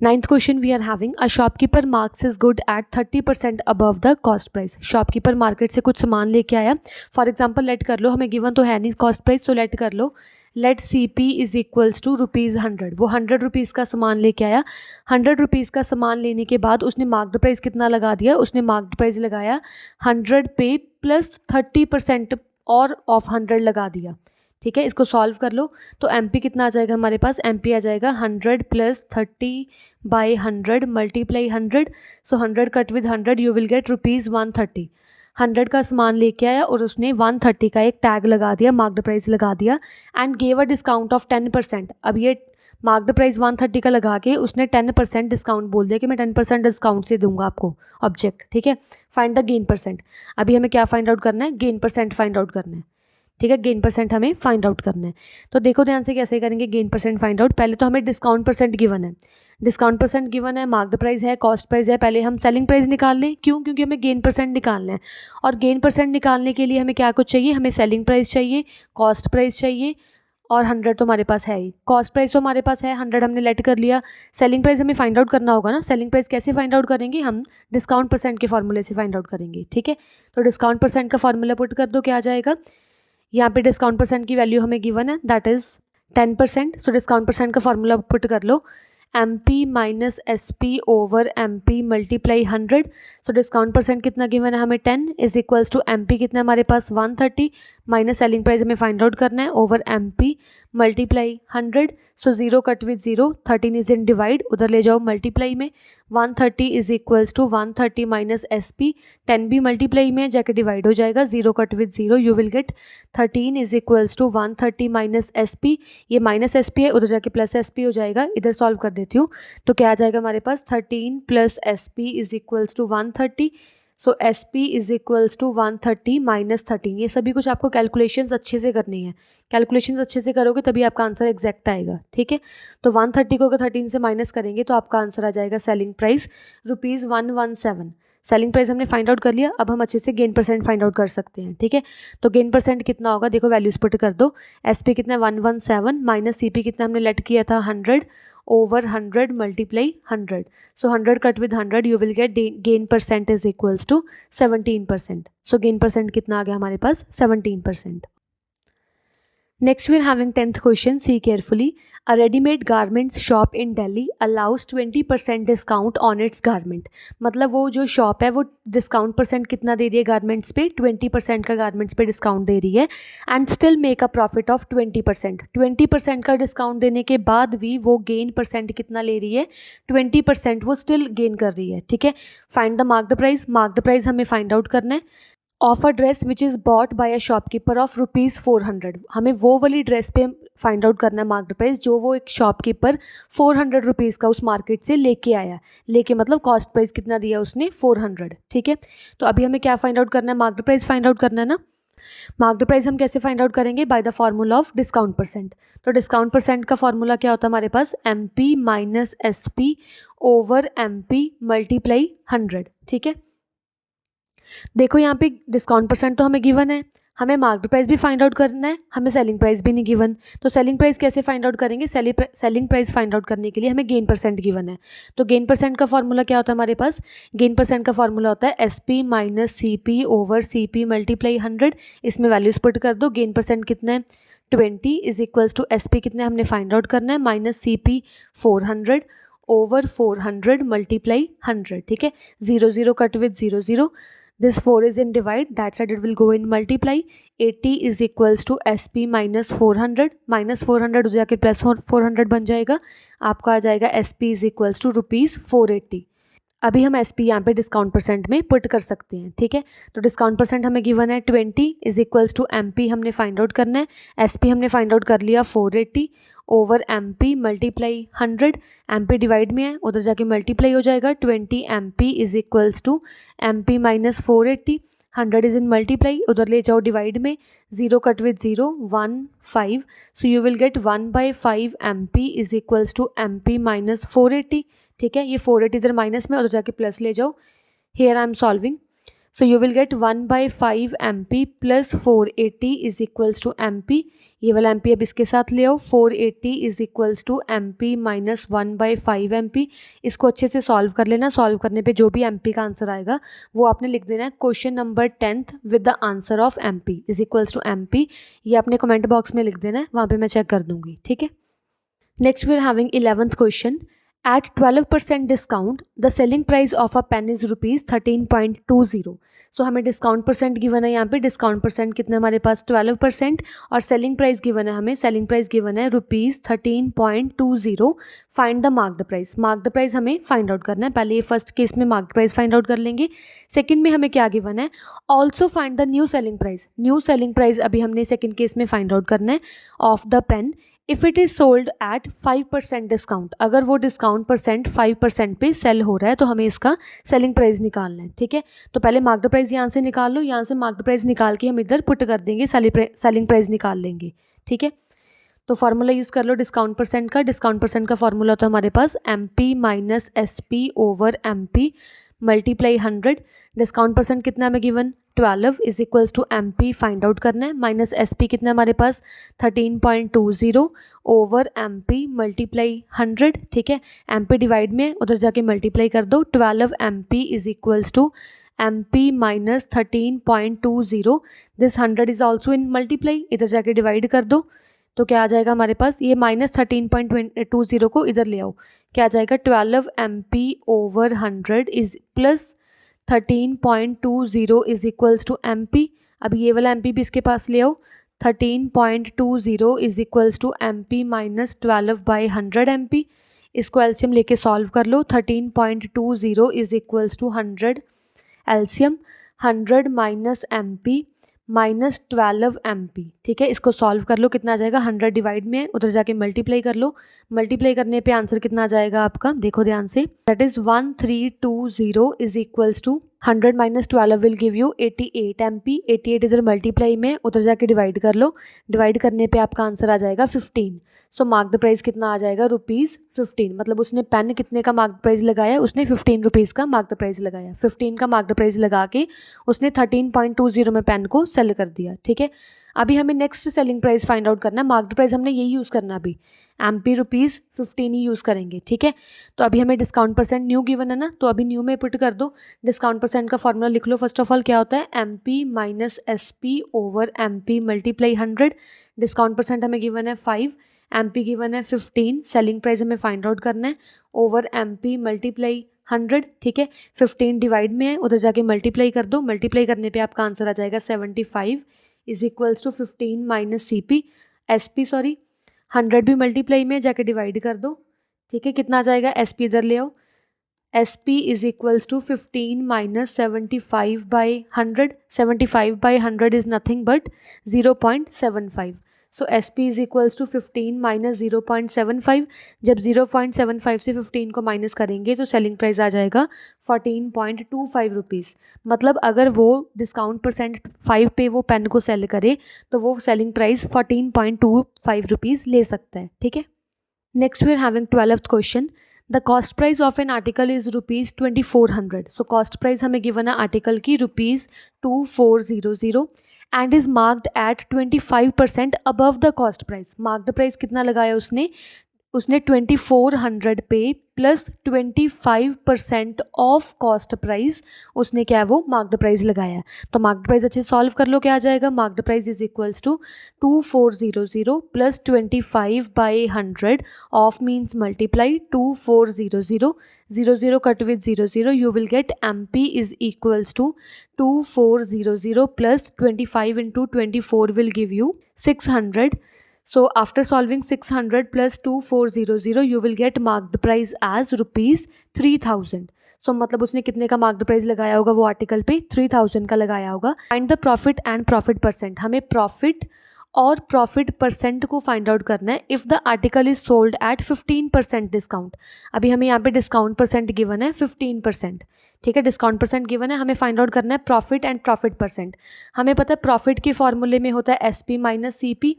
9th question we are having, a shopkeeper marks is good at 30% above the cost price. Shopkeeper market से कुछ सामान लेके आया, फॉर एग्जांपल लेट कर लो, हमें गिवन तो है नहीं कॉस्ट प्राइस, सो लेट कर लो, let CP is equals to ₹100. वो 100 रुपीज़ का सामान लेके आया. 100 रुपीज़ का सामान लेने के बाद उसने मार्क्ड प्राइस कितना लगा दिया, उसने मार्क्ड प्राइस लगाया 100 पे प्लस 30% और ऑफ 100 लगा दिया. ठीक है, इसको सॉल्व कर लो, तो MP कितना आ जाएगा हमारे पास, MP आ जाएगा 100 plus 30 by 100 multiply 100. So 100 cut with 100 you will gate ₹130. 100 का सामान लेके आया और उसने 130 का एक टैग लगा दिया, मार्क्ड प्राइस लगा दिया, and gave a discount of 10%. अब ये मार्क्ड प्राइस 130 का लगा के उसने 10% डिस्काउंट बोल दिया कि मैं 10% डिस्काउंट से दूंगा आपको ऑब्जेक्ट. ठीक है, फाइंड द गेन परसेंट. अभी हमें क्या फाइंड आउट करना है, गेन परसेंट फाइंड आउट करना है. ठीक है, गेन परसेंट हमें फाइंड आउट करना है. तो देखो ध्यान से कैसे करेंगे गेन परसेंट फाइंड आउट. पहले तो हमें डिस्काउंट परसेंट गिवन है. डिस्काउंट परसेंट गिवन है, मार्क द प्राइस है, कॉस्ट प्राइस है। पहले हम सेलिंग प्राइस निकाल लें, क्यों? क्योंकि हमें गेन परसेंट निकालना है, और गेन परसेंट निकालने के लिए हमें क्या कुछ चाहिए? हमें सेलिंग प्राइस चाहिए, कॉस्ट प्राइस चाहिए, और 100 तो हमारे पास है ही। कॉस्ट प्राइस तो हमारे पास है, 100 हमने लेट कर लिया। सेलिंग प्राइस हमें फाइंड आउट करना होगा ना। सेलिंग प्राइस कैसे फाइंड आउट करेंगे? हम डिस्काउंट परसेंट के फॉर्मूले से फाइंड आउट करेंगे, ठीक है। तो डिस्काउंट परसेंट का फॉर्मूला पुट कर दो, क्या आ जाएगा? यहाँ पे डिस्काउंट परसेंट की वैल्यू हमें गिवन है, that is 10%। So discount percent का फॉर्मूला पुट कर लो, MP minus SP over MP multiply 100। सो डिस्काउंट परसेंट कितना गिवन है हमें? 10 इज इक्वल्स टू MP कितना हमारे पास? 130 माइनस सेलिंग प्राइस हमें फाइंड आउट करना है over MP multiply 100। So 0 cut with 0, 13 is in divide, उधर ले जाओ मल्टीप्लाई में। 130 is equals to 130 minus SP, 10 भी मल्टीप्लाई में जाके डिवाइड हो जाएगा। 0 cut with 0, you will get 13 is equals to 130 minus SP। ये माइनस SP है, उधर जाके प्लस SP हो जाएगा। इधर सॉल्व कर देती हूँ, तो क्या आ जाएगा हमारे पास? 13 plus SP is equals to 130। So SP is equals to 130 minus 13। ये सभी कुछ आपको कैलकुलेशंस अच्छे से करनी है। कैलकुलेशंस अच्छे से करोगे तभी आपका आंसर एग्जैक्ट आएगा, ठीक है। तो 130 को अगर 13 से माइनस करेंगे तो आपका आंसर आ जाएगा सेलिंग प्राइस ₹117। सेलिंग प्राइस हमने फाइंड आउट कर लिया, अब हम अच्छे से गेन परसेंट फाइंड आउट कर सकते हैं, ठीक है। तो गेन परसेंट कितना होगा? देखो वैल्यूज पुट कर दो। SP कितना? 117 माइनस CP कितना हमने लेट किया था? 100 over 100 multiply 100। So 100 cut with 100, you will get gain percent is equals to 17%। So gain percent कितना आ गया हमारे पास? 17%। Next, we are having 10th question. See carefully. A ready-made garments shop in Delhi allows 20% discount on its garment. मतलब वो जो shop है वो discount percent कितना दे रही है गारमेंट्स पे? 20% का गारमेंट्स पे डिस्काउंट दे रही है, and still make a profit of 20%। 20% का डिस्काउंट देने के बाद भी वो गेन परसेंट कितना ले रही है? 20% वो स्टिल गेन कर रही है, ठीक है। Find the mark the price. Mark the price हमें फाइंड आउट करना है of a dress which is bought by a shopkeeper of ₹400। हमें वो वाली ड्रेस पे फाइंड आउट करना है मार्क द प्राइस जो वो एक शॉपकीपर ₹400 का उस मार्केट से लेके आया। लेके मतलब कॉस्ट प्राइस कितना दिया उसने? 400, ठीक है। तो अभी हमें क्या फाइंड आउट करना है? Mark the price find out करना है ना। मार्क द प्राइस हम कैसे फाइंड आउट करेंगे? By the formula of discount percent. तो डिस्काउंट परसेंट का फॉर्मूला क्या होता है हमारे पास? MP minus SP over MP multiply 100, ठीक है। देखो यहाँ पे डिस्काउंट परसेंट तो हमें गिवन है, हमें मार्क द प्राइस भी फाइंड आउट करना है, हमें सेलिंग प्राइस भी नहीं गिवन। तो सेलिंग प्राइस कैसे फाइंड आउट करेंगे? सेलिंग प्राइस फाइंड आउट करने के लिए हमें गेन परसेंट गिवन है। तो गेन परसेंट का फॉर्मूला क्या होता है हमारे पास? गेन परसेंट का फॉर्मूला होता है SP minus CP over CP multiply 100। इसमें वैल्यूज पुट कर दो। गेन परसेंट कितना है? 20 इज इक्वल्स टू SP कितना हमने फाइंड आउट करना है? माइनस CP 400 ओवर 400 मल्टीप्लाई 100, ठीक है। 0 0 cut with 0 0, this 4 is in divide, that side it will go in multiply. 80 is equals to SP minus 400, minus 400 हो जाके प्लस 400 बन जाएगा। आपका आ जाएगा SP is equals to ₹480। अभी हम SP यहाँ पे डिस्काउंट परसेंट में पुट कर सकते हैं, ठीक है। तो डिस्काउंट परसेंट हमें गिवन है 20 इज इक्वल्स टू MP हमने फाइंड आउट करना है। SP हमने फाइंड आउट कर लिया 480 over MP multiply 100। MP divide में है, उधर जाके मल्टीप्लाई हो जाएगा। 20 MP is equals to MP minus 480। 100 is in multiply, उधर ले जाओ डिवाइड में। 0 cut with 0, 1 5। So you will get 1/5 MP is equals to MP minus 480, ठीक है। ये 480 इधर माइनस में, उधर जाके प्लस ले जाओ। Here I am solving. So you will get 1/5 MP plus 480 is equals to MP। ये वाला MP अब इसके साथ ले आओ। 480 is equals to MP minus 1/5 MP। इसको अच्छे से सॉल्व कर लेना। सॉल्व करने पे जो भी MP का आंसर आएगा वो आपने लिख देना है question number 10th with the answer of MP is equals to MP। ये अपने कमेंट बॉक्स में लिख देना है, वहाँ पे मैं चेक कर दूंगी, ठीक है। Next we are having 11th question. At 12% discount, the selling price of a pen is ₹13.20। सो हमें डिस्काउंट परसेंट गिवन है यहाँ पे। डिस्काउंट परसेंट कितना हमारे पास? 12%। और सेलिंग प्राइस गिवन है हमें। सेलिंग प्राइस गिवन है ₹13.20। Find the mark the price. Mark the price हमें फाइंड आउट करना है। पहले ये फर्स्ट केस में मार्क प्राइस फाइंड आउट कर लेंगे। सेकंड में हमें क्या गिवन है? Also find the new selling price. New selling price अभी हमने सेकंड केस में फाइंड आउट करना है of the pen if it is sold at 5% discount. अगर वो डिस्काउंट परसेंट 5% पे सेल हो रहा है तो हमें इसका सेलिंग प्राइस निकालना है, ठीक है। तो पहले मार्क द प्राइस यहाँ से निकाल लो। यहाँ से मार्क द प्राइस निकाल के हम इधर पुट कर देंगे, सेलिंग प्राइस निकाल लेंगे, ठीक है। तो फार्मूला यूज़ कर लो डिस्काउंट परसेंट का। डिस्काउंट परसेंट का फार्मूला होता है हमारे पास MP minus SP over MP multiply 100। Discount percent कितना हमें given 12 is equals to MP find out करना है, माइनस SP कितना हमारे पास 13.20 ओवर MP मल्टीप्लाई 100। ठीक है, MP डिवाइड में उधर जाके मल्टीप्लाई कर दो। 12 MP is equals to MP minus 13.20। This 100 is also in multiply, इधर जाके डिवाइड कर दो तो क्या आ जाएगा हमारे पास, ये माइनस 13.20 को इधर ले आओ, क्या आ जाएगा 12 MP over 100 is plus 13.20 is equals to MP। अब ये वाला MP भी इसके पास ले आओ, 13.20 is equals to MP minus 12 by 100 MP। इसको एलसीएम लेके सॉल्व कर लो। 13.20 is equals to 100 LCM 100 minus MP minus 12 MP। ठीक है, इसको सॉल्व कर लो, कितना आ जाएगा 100 डिवाइड में उधर जाके मल्टीप्लाई कर लो। मल्टीप्लाई करने पे आंसर कितना आ जाएगा आपका, देखो ध्यान से, that is 1320 is equals to 100 minus 12 will give you 88 MP। 88 इधर मल्टीप्लाई में उधर जाके डिवाइड कर लो, डिवाइड करने पे आपका आंसर आ जाएगा 15। सो मार्क द प्राइस कितना आ जाएगा ₹15। मतलब उसने पेन कितने का मार्क द प्राइस लगाया, उसने 15 रुपीज़ का मार्क द प्राइस लगाया। 15 का मार्क द प्राइस लगा के उसने 13.20 में पेन को सेल कर दिया। ठीक है, अभी हमें next selling price find out करना है। मार्क द प्राइस हमने यही यूज़ करना, अभी MP ₹15 ही यूज़ करेंगे। ठीक है, तो अभी हमें डिस्काउंट परसेंट न्यू गिवन है ना, तो अभी न्यू में पुट कर दो। डिस्काउंट परसेंट का फॉर्मूला लिख लो। फर्स्ट ऑफ ऑल क्या होता है, MP minus SP over MP multiply 100। Discount percent हमें गिवन है 5, MP गिवन है 15, सेलिंग प्राइस हमें फाइंड आउट करना है ओवर MP मल्टीप्लाई 100। ठीक है, 15 डिवाइड में है उधर जाके मल्टीप्लाई कर दो। मल्टीप्लाई करने पे आपका आंसर आ जाएगा 75 is equals to 15 minus SP sorry 100 भी मल्टीप्लाई में जाके डिवाइड कर दो। ठीक है, कितना आ जाएगा, SP इधर ले आओ, SP is equals to 15 minus 75 by 100। 75 by 100 is nothing but 0.75। So SP is equals to 15 minus 0.75। जब 0.75 से 15 को माइनस करेंगे तो सेलिंग प्राइस आ जाएगा 14.25 रुपीज़। मतलब अगर वो डिस्काउंट परसेंट 5 पे वो पेन को सेल करे तो वो सेलिंग प्राइस 14.25 रुपीज़ ले सकता है। ठीक है, next we are having 12th question. The cost price of an article is ₹2400। So cost price हमें गिवन है आर्टिकल की ₹2400 and is marked at 25% above the cost price. Marked price कितना लगाया उसने 2400 पे प्लस 25% ऑफ कॉस्ट प्राइस उसने क्या है वो मार्क्ड प्राइस लगाया। तो मार्क्ड प्राइस अच्छे सॉल्व कर लो, क्या आ जाएगा, marked price is equals to 2400 plus 25 by 100 of means multiply 2400, 00 cut with 00 you will get MP is equals to 2400 plus 25 into 24 will give you 600. So after solving 600 plus 2400 you will get marked price as ₹3000. सो मतलब उसने कितने का marked price लगाया होगा वो article पे 3000 का लगाया होगा। Find the profit and profit percent. हमें प्रॉफिट और प्रॉफिट परसेंट को फाइंड आउट करना है if the article is sold at 15% discount. अभी हमें यहाँ पे डिस्काउंट परसेंट गिवन है 15%। ठीक है, डिस्काउंट परसेंट गिवन है, हमें फाइंड आउट करना है प्रॉफिट एंड प्रॉफिट परसेंट। हमें पता है प्रॉफिट के फॉर्मूले में होता है SP माइनस CP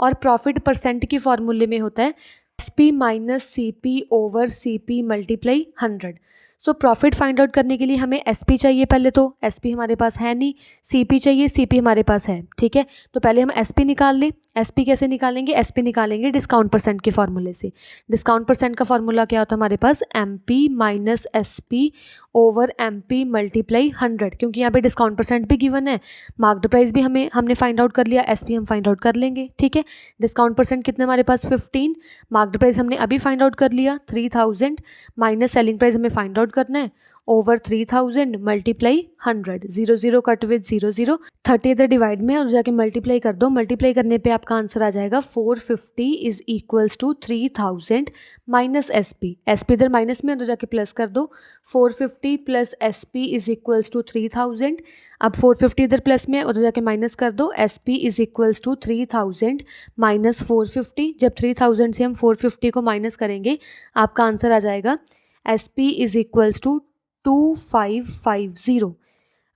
और प्रॉफिट परसेंट के फॉर्मूले में होता है SP minus CP over CP multiply 100। So profit find out करने के लिए हमें SP चाहिए पहले, तो SP हमारे पास है नहीं, CP चाहिए, CP हमारे पास है। ठीक है, तो पहले हम SP निकाल लें। SP कैसे निकालेंगे, SP निकालेंगे डिस्काउंट परसेंट के फॉर्मूले से। डिस्काउंट परसेंट का फॉर्मूला क्या होता है हमारे पास, MP minus SP over MP multiply 100। क्योंकि यहाँ पे डिस्काउंट परसेंट भी गिवन है, मार्क्ड प्राइस भी हमने फाइंड आउट कर लिया, SP हम फाइंड आउट कर लेंगे। ठीक है, डिस्काउंट परसेंट कितने हमारे पास 15, मार्क्ड प्राइस हमने अभी फाइंड आउट कर लिया 3000 माइनस सेलिंग प्राइस हमें फाइंड आउट करना है ओवर 3000 मल्टीप्लाई 100, 00 कट विद 00, 30 इधर डिवाइड में और जाके मल्टीप्लाई कर दो। मल्टीप्लाई करने पे आपका आंसर आ जाएगा 450 is equals to 3000 minus SP इधर माइनस में और जाके प्लस कर दो। 450 plus SP is equals to 3000। अब 450 इधर प्लस में उधर जाके माइनस कर दो। SP is equals to 3000 minus 450। जब 3000 से हम 450 को माइनस करेंगे आपका आंसर आ जाएगा SP इज इक्वल्स टू 2550।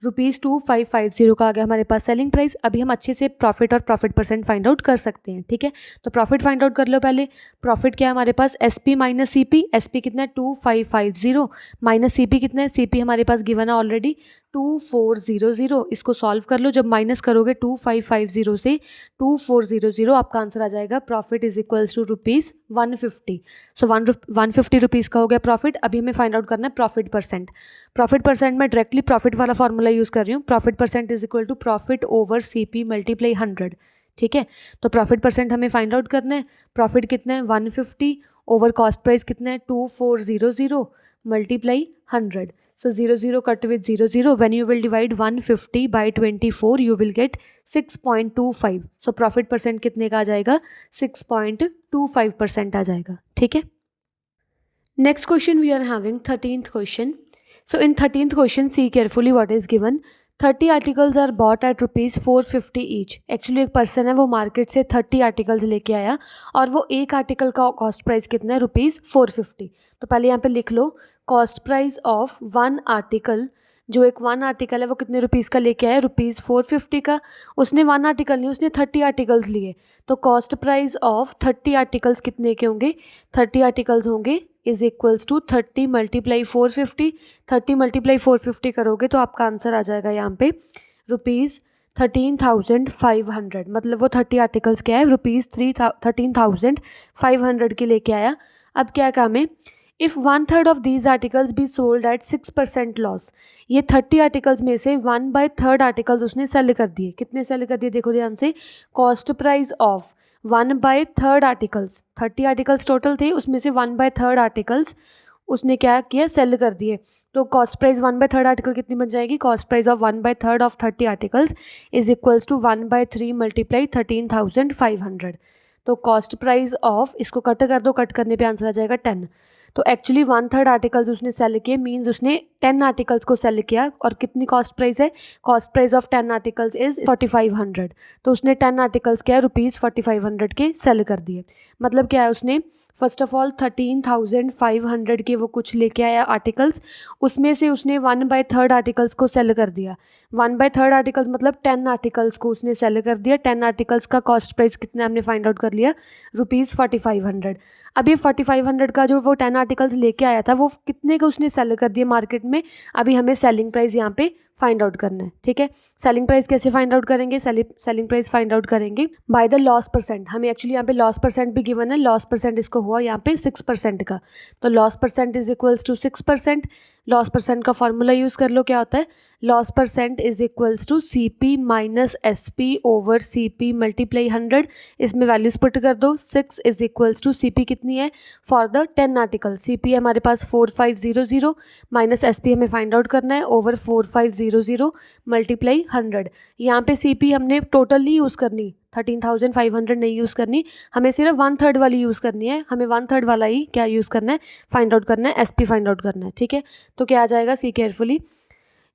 ₹2550 का आ गया हमारे पास सेलिंग प्राइस। अभी हम अच्छे से प्रॉफिट और प्रॉफिट परसेंट फाइंड आउट कर सकते हैं, ठीक है। तो प्रॉफिट फाइंड आउट कर लो पहले। प्रॉफिट क्या है हमारे पास, SP माइनस CP। SP कितना है 2550 माइनस CP कितना है, CP हमारे पास गिवन है ऑलरेडी 2400। इसको सॉल्व कर लो, जब माइनस करोगे 2550 से 2400 आपका आंसर आ जाएगा profit is equals to ₹150। So 150 rupees का हो गया प्रॉफिट। अभी हमें फाइंड आउट करना है प्रॉफिट परसेंट। प्रॉफिट परसेंट में डायरेक्टली प्रॉफिट वाला फॉर्मूला यूज़ कर रही हूँ। Profit percent is equal to profit over CP multiply 100, ठीक है। तो प्रॉफिट परसेंट हमें फाइंड आउट करना है। प्रॉफिट कितना है 150 ओवर कॉस्ट प्राइस कितना है 2400 multiply 100। So 00 cut with 00. When you will divide 150 by 24, you will get 6.25. So profit percent कितने का आ जाएगा, 6.25% आ जाएगा, ठीक है। Next question we are having 13th question. So in 13th question, see carefully what is given. 30 articles are bought at ₹450 each. Actually एक person है वो market से 30 आर्टिकल्स लेके आया और वो एक आर्टिकल का कॉस्ट प्राइस कितना है ₹450। तो पहले यहाँ पे लिख low cost price of one article. जो एक वन आर्टिकल है वो कितने रुपीज़ का लेके आया, ₹450 का। उसने वन आर्टिकल नहीं, उसने 30 आर्टिकल्स लिए। तो कॉस्ट प्राइस ऑफ 30 आर्टिकल्स कितने के होंगे, 30 आर्टिकल्स होंगे is equals to 30 multiply 450। 30 multiply 450 करोगे तो आपका आंसर आ जाएगा यहाँ पे ₹13,500। मतलब वो 30 आर्टिकल्स क्या है ₹13,500 के लेके आया। अब क्या काम है, if 1/3 of these articles be sold at 6% loss. ये 30 आर्टिकल्स में से 1/3 आर्टिकल्स उसने सेल कर दिए। कितने सेल कर दिए देखो ध्यान से, cost price of 1/3 articles. 30 articles total थे, उसमें से 1/3 आर्टिकल्स उसने क्या किया, सेल कर दिए। तो कॉस्ट प्राइस 1/3 आर्टिकल कितनी बन जाएगी, cost price of 1/3 of 30 articles is equals to 1/3 multiply 13,500। तो कॉस्ट प्राइस ऑफ, इसको कट कर दो, कट करने पे आंसर आ जाएगा 10। तो एक्चुअली 1/3 आर्टिकल्स उसने सेल किए, मीन्स उसने 10 आर्टिकल्स को सेल किया। और कितनी कॉस्ट प्राइस है, cost price of 10 articles is 4500। तो उसने 10 आर्टिकल्स क्या है ₹4500 के सेल कर दिए। मतलब क्या है, उसने फर्स्ट ऑफ ऑल 13,500 के वो कुछ लेके आया आर्टिकल्स, उसमें से उसने 1/3 आर्टिकल्स को सेल कर दिया। 1/3 आर्टिकल्स मतलब 10 आर्टिकल्स को उसने सेल कर दिया। 10 आर्टिकल्स का कॉस्ट प्राइस कितना हमने फाइंड आउट कर लिया, ₹4500। अब ये 4500 का जो वो 10 आर्टिकल्स लेके आया था वो कितने का उसने सेल कर दिया मार्केट में। अभी हमें सेलिंग प्राइस यहाँ पे फाइंड आउट करना है, ठीक है। सेलिंग प्राइस कैसे फाइंड आउट करेंगे, सेलिंग प्राइस फाइंड आउट करेंगे बाय द लॉस परसेंट। हमें एक्चुअली यहाँ पे लॉस परसेंट भी गिवन है। लॉस परसेंट इसको हुआ यहाँ पे 6% का। तो loss percent is equals to 6%। Loss percent का फॉर्मूला यूज़ कर लो, क्या होता है, loss percent is equals to CP minus SP over CP multiply 100। इसमें वैल्यूज पुट कर दो। 6 इज इक्वल्स टू CP कितनी है फॉर द 10 आर्टिकल, CP है हमारे पास 4500 माइनस SP हमें फाइंड आउट करना है ओवर 4500 मल्टीप्लाई 100। यहाँ पे CP हमने टोटल नहीं यूज़ करनी, 13,500 नहीं यूज़ करनी, हमें सिर्फ 1/3 वाली यूज़ करनी है। हमें 1/3 वाला ही क्या यूज़ करना है, फाइंड आउट करना है, SP फाइंड आउट करना है, ठीक है। तो क्या आ जाएगा, सी केयरफुली,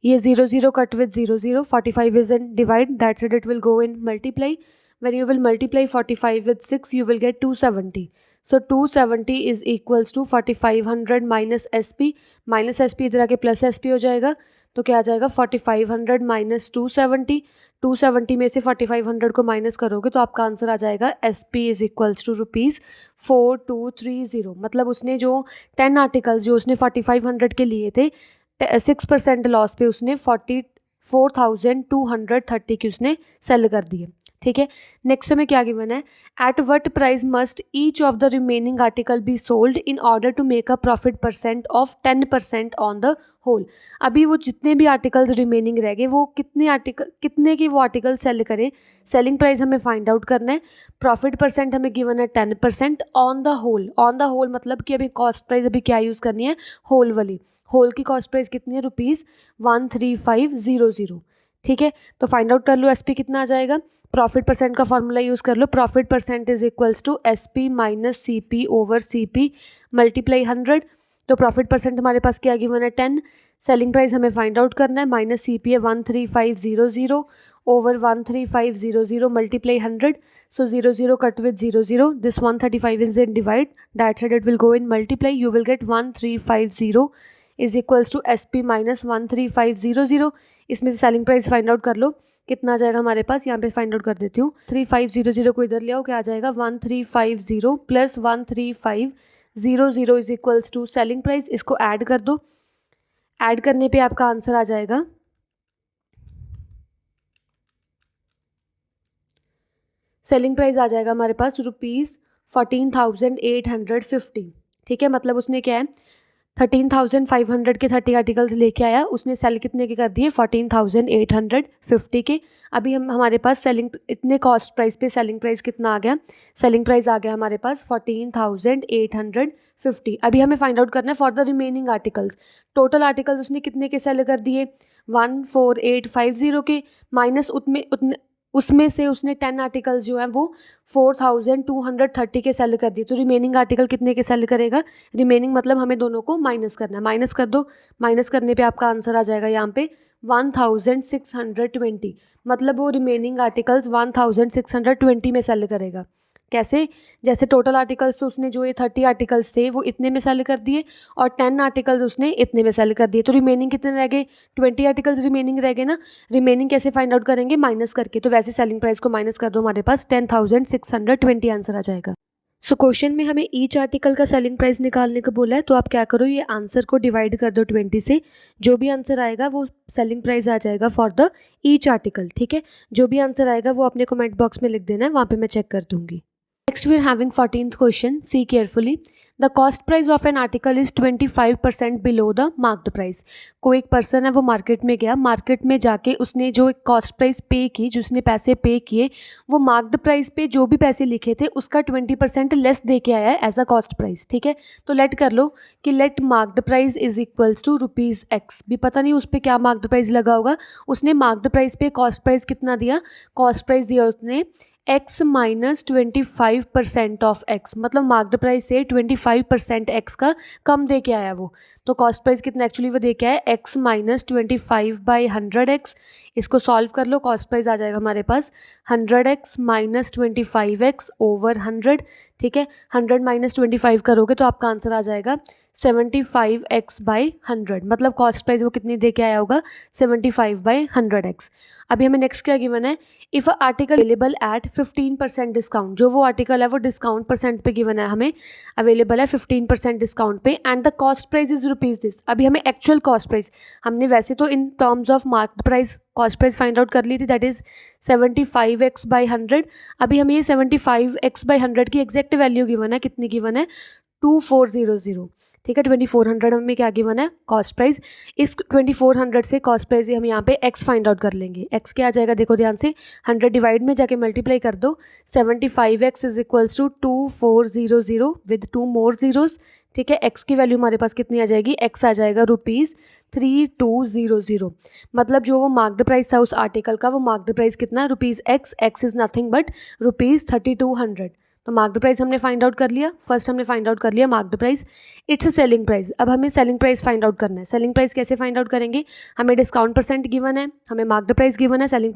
ये 00 cut with 00, 45 is in divide, that's it will go in multiply. when you will multiply 45 with 6 you will get 270. So 270 is equals to 4500 minus SP, minus SP इधर आके प्लस SP हो जाएगा। तो क्या आ जाएगा 4500 minus 270। 270 में से 4500 को माइनस करोगे तो आपका आंसर आ जाएगा SP इज इक्वल्स टू ₹4230। मतलब उसने जो 10 आर्टिकल्स जो उसने 4500 के लिए थे 6% लॉस पे उसने 44,230 की उसने सेल कर दिए, ठीक है। नेक्स्ट में क्या गिवन है, at what price must each of the remaining article be sold in order to make a profit percent of 10% on the whole. अभी वो जितने भी आर्टिकल्स रिमेनिंग रह गए वो कितने की वो आर्टिकल सेल करें, सेलिंग प्राइस हमें फाइंड आउट करना है। प्रॉफिट परसेंट हमें गिवन है 10% on the whole. On the whole मतलब कि अभी कॉस्ट प्राइस अभी क्या यूज़ करनी है, होल वाली। होल की कॉस्ट प्राइस कितनी है, ₹13500, ठीक है। तो फाइंड आउट कर लो SP कितना आ जाएगा। प्रॉफिट परसेंट का फॉर्मूला यूज़ कर लो, profit percent is equals to SP minus CP over CP multiply 100। तो प्रॉफिट परसेंट हमारे पास क्या गिवन है 10, सेलिंग प्राइस हमें फाइंड आउट करना है, माइनस CP है 13500 over 13500 multiply 100। So 00 cut with 00, this 135 is in divide, that side it will go in multiply, you will get 1350 is equals to SP minus 13500। इसमें से selling price find out कर लो, कितना आ जाएगा हमारे पास, यहाँ पे फाइंड आउट कर देती हूँ। 3500 को इधर ले आओ, क्या आ जाएगा 1350 plus 13500 is equals to selling price. इसको ऐड कर दो, ऐड करने पे आपका आंसर आ जाएगा सेलिंग प्राइस आ जाएगा हमारे पास ₹14,850। ठीक है, मतलब उसने क्या है 13,500 के 30 आर्टिकल्स लेके आया, उसने सेल कितने के कर दिए 14,850 के। अभी हमारे पास सेलिंग इतने कॉस्ट प्राइस पे सेलिंग प्राइस कितना आ गया, सेलिंग प्राइस आ गया हमारे पास 14,850। अभी हमें फाइंड आउट करना है for the remaining articles. Total articles उसने कितने के सेल कर दिए 14,850 के, माइनस उसमें से उसने 10 आर्टिकल्स जो हैं वो 4,230 के सेल कर दिए। तो रिमेनिंग आर्टिकल कितने के सेल करेगा, रिमेनिंग मतलब हमें दोनों को माइनस करना है, माइनस कर दो, माइनस करने पे आपका आंसर आ जाएगा यहाँ पे 1,620। मतलब वो रिमेनिंग आर्टिकल्स 1,620 में सेल करेगा। कैसे, जैसे टोटल आर्टिकल्स तो उसने जो ये 30 आर्टिकल्स थे वो इतने में सेल कर दिए और 10 आर्टिकल्स उसने इतने में सेल कर दिए, तो रिमेनिंग कितने रह गए 20 आर्टिकल्स रिमेनिंग रह गए ना। रिमेनिंग कैसे फाइंड आउट करेंगे, माइनस करके, तो वैसे सेलिंग प्राइस को माइनस कर दो, हमारे पास 10,620 आंसर आ जाएगा। सो क्वेश्चन में हमें ईच आर्टिकल का सेलिंग प्राइस निकालने को बोला है, तो आप क्या करो ये आंसर को डिवाइड कर दो 20 से, जो भी आंसर आएगा वो सेलिंग प्राइस आ जाएगा फॉर द ईच आर्टिकल। ठीक है, जो भी आंसर आएगा वो अपने कमेंट बॉक्स में लिख देना है, वहाँ पे मैं चेक कर दूंगी। Next we are having 14th question. See carefully. The cost price of an article is 25% below the marked price. कोई एक पर्सन है वो मार्केट में गया, मार्केट में जाके उसने जो एक कॉस्ट प्राइस पे की, जो उसने पैसे पे किए वो मार्क्ड प्राइस पे जो भी पैसे लिखे थे उसका 20% लेस दे के आया है एज अ कॉस्ट प्राइस। ठीक है, तो लेट कर लो कि let marked price is equals to ₹X। भी पता नहीं उस पर क्या मार्क्ड प्राइस लगा होगा, उसने मार्क्ड प्राइस पे कॉस्ट प्राइस कितना दिया, कॉस्ट प्राइस दिया उसने x माइनस 25% ऑफ x, मतलब मार्क्ड प्राइस से 25% x का कम दे के आया वो। तो कॉस्ट प्राइस कितना एक्चुअली वो दे के आया x माइनस 25/100x। इसको सॉल्व कर लो, कॉस्ट प्राइस आ जाएगा हमारे पास 100x माइनस 25x ओवर 100। ठीक है, 100 माइनस 25 करोगे तो आपका आंसर आ जाएगा 75x/100, मतलब कॉस्ट प्राइस वो कितनी दे के आया होगा 75/100x। अभी हमें नेक्स्ट क्या गिवन है, if article available at 15% discount, जो वो आर्टिकल है वो डिस्काउंट परसेंट पे गिवन है, हमें अवेलेबल है 15% डिस्काउंट पे, and the cost price is rupees this. अभी हमें एक्चुअल कॉस्ट प्राइस, हमने वैसे तो इन terms of marked price cost price find out कर ली थी, दैट इज 75x/100। अभी हमें ये 75x/100 की एग्जैक्ट वैल्यू गिवन है, कितनी गिवन है 2400। ठीक है, 2400 हमें क्या गिवन है कॉस्ट प्राइस, इस 2400 से कॉस्ट प्राइस हम यहाँ पे x फाइंड आउट कर लेंगे। x क्या आ जाएगा, देखो ध्यान से, 100 डिवाइड में जाके मल्टीप्लाई कर दो, 75x is equals to 2400 with 2 more zeros. ठीक है, x की वैल्यू हमारे पास कितनी आ जाएगी, x आ जाएगा ₹3200। मतलब जो वो मार्क्ड प्राइस था उस आर्टिकल का, वो मार्क्ड प्राइस कितना है ₹x, x is nothing but ₹3200। तो मार्क्ड प्राइस हमने फाइंड आउट कर लिया, फर्स्ट हमने फाइंड आउट कर लिया marked price, it's a selling price. अब हमें सेलिंग प्राइस फाइंड आउट करना है। सेलिंग प्राइस कैसे फाइंड आउट करेंगे, हमें डिस्काउंट परसेंट गिवन है, हमें मार्क्ड प्राइस गिवन है, सेलिंग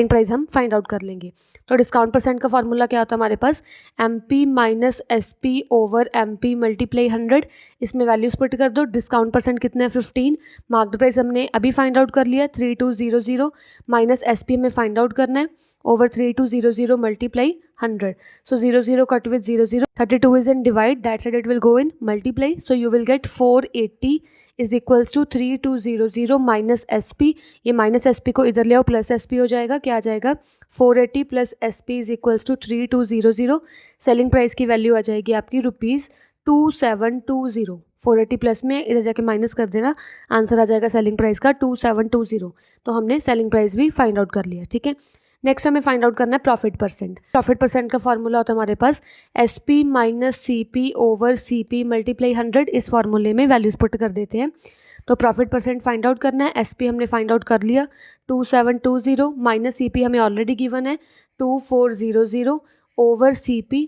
प्राइस हम फाइंड आउट कर लेंगे। तो डिस्काउंट परसेंट का फॉर्मूला क्या होता है हमारे पास, MP minus SP over MP multiply 100। इसमें वैल्यूज पुट कर दो, डिस्काउंट परसेंट कितना है 15, मार्क्ड प्राइस हमने अभी फाइंड आउट कर लिया 3200, माइनस SP हमें फाइंड आउट करना है over 3200 multiply 100. So 00 cut with 00. 32 is in divide. That said it will go in multiply. So you will get 480 is equals to 3200 minus SP. ये minus SP को इधर ले आओ, प्लस SP हो जाएगा, क्या आ जाएगा 480 plus SP is equals to 3200. Selling price की वैल्यू आ जाएगी आपकी ₹2720। 480 प्लस में इधर जाके माइनस कर देना, आंसर आ जाएगा सेलिंग प्राइस का 2720। तो हमने सेलिंग प्राइस भी फाइंड आउट कर लिया। ठीक है, नेक्स्ट हमें फाइंड आउट करना है प्रॉफिट परसेंट। प्रॉफिट परसेंट का फॉर्मूला होता है हमारे पास SP minus CP over CP multiply 100। इस फॉर्मूले में वैल्यूज पुट कर देते हैं। तो प्रॉफिट परसेंट फाइंड आउट करना है, SP हमने फाइंड आउट कर लिया 2720 माइनस CP हमें ऑलरेडी गिवन है 2400 ओवर CP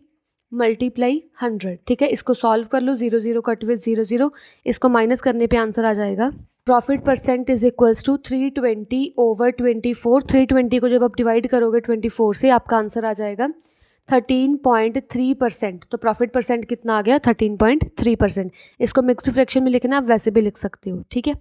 मल्टीप्लाई 100। ठीक है, इसको सॉल्व कर लो, 00 कट विद 00, इसको माइनस करने पे आंसर आ जाएगा profit percent is equals to 320 over 24। 320 को जब आप डिवाइड करोगे 24 से आपका आंसर आ जाएगा 13.3%। तो प्रॉफिट परसेंट कितना आ गया 13.3%। इसको मिक्स्ड फ्रैक्शन में लिखना आप वैसे भी लिख सकते हो। ठीक है,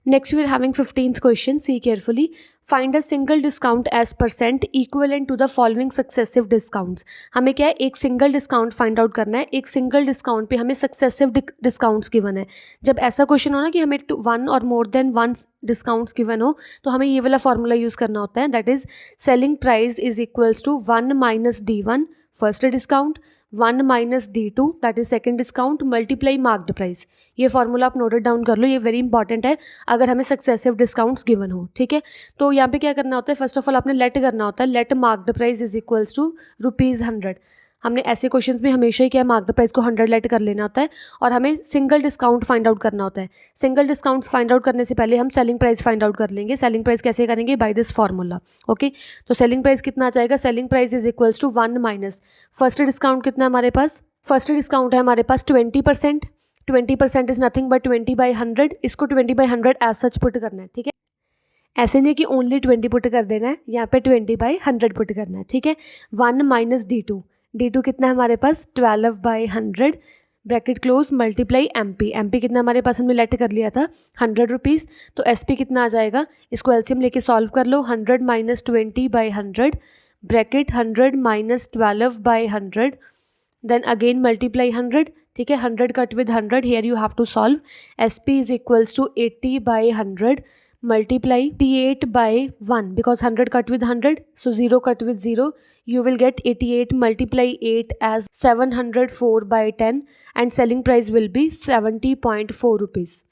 Next we are having 15th question. See carefully. Find a single discount as percent equivalent to the following successive discounts. हमें क्या है, एक सिंगल डिस्काउंट फाइंड आउट करना है. एक सिंगल डिस्काउंट पे हमें सक्सेसिव डिस्काउंट्स गिवन है. जब ऐसा क्वेश्चन हो ना कि हमें 1 और मोर देन 1 डिस्काउंट्स गिवन हो, तो हमें ये वाला फॉर्मूला यूज़ करना होता है. That is selling price is equals to 1 minus D1 first discount, 1 minus D2 that is second discount, multiply marked price. ये फॉर्मूला आप नोट डाउन कर लो, ये वेरी इंपॉर्टेंट है अगर हमें सक्सेसिव डिस्काउंट्स गिवन हो. ठीक है, तो यहाँ पे क्या करना होता है, फर्स्ट ऑफ ऑल आपने लेट करना होता है. Let marked price is equals to ₹100. हमने ऐसे क्वेश्चंस में हमेशा ही क्या मार्क्ड प्राइस को 100 लेट कर लेना होता है और हमें सिंगल डिस्काउंट फाइंड आउट करना होता है. सिंगल डिस्काउंट फाइंड आउट करने से पहले हम सेलिंग प्राइस फाइंड आउट कर लेंगे. सेलिंग प्राइस कैसे करेंगे, बाय दिस फार्मूला. ओके, तो सेलिंग प्राइस कितना आ जाएगा, selling price is equals to 1 minus first discount कितना है हमारे पास, फर्स्ट डिस्काउंट है हमारे पास 20%. 20% इज नथिंग बट 20/100. इसको 20/100 एज सच पुट करना है. ठीक है, ऐसे नहीं कि ओनली 20 पुट कर देना है, यहाँ पे 20/100 पुट करना है. ठीक है, 1 माइनस D2 कितना है हमारे पास 12/100 ब्रैकेट क्लोज मल्टीप्लाई MP कितना हमारे पास हमने लेट कर लिया था 100 रुपीज़. तो SP कितना आ जाएगा, इसको एलसीएम लेके सॉल्व कर लो. 100 minus 20/100 bracket 100 minus 12/100 then again multiply 100. ठीक है, 100 cut with 100 here you have to solve. SP is equals to 80/100 multiply 88/1 because 100 cut with 100, so 0 cut with 0. You will get 88 multiply 8 as 704/10 and selling price will be 70.4 rupees.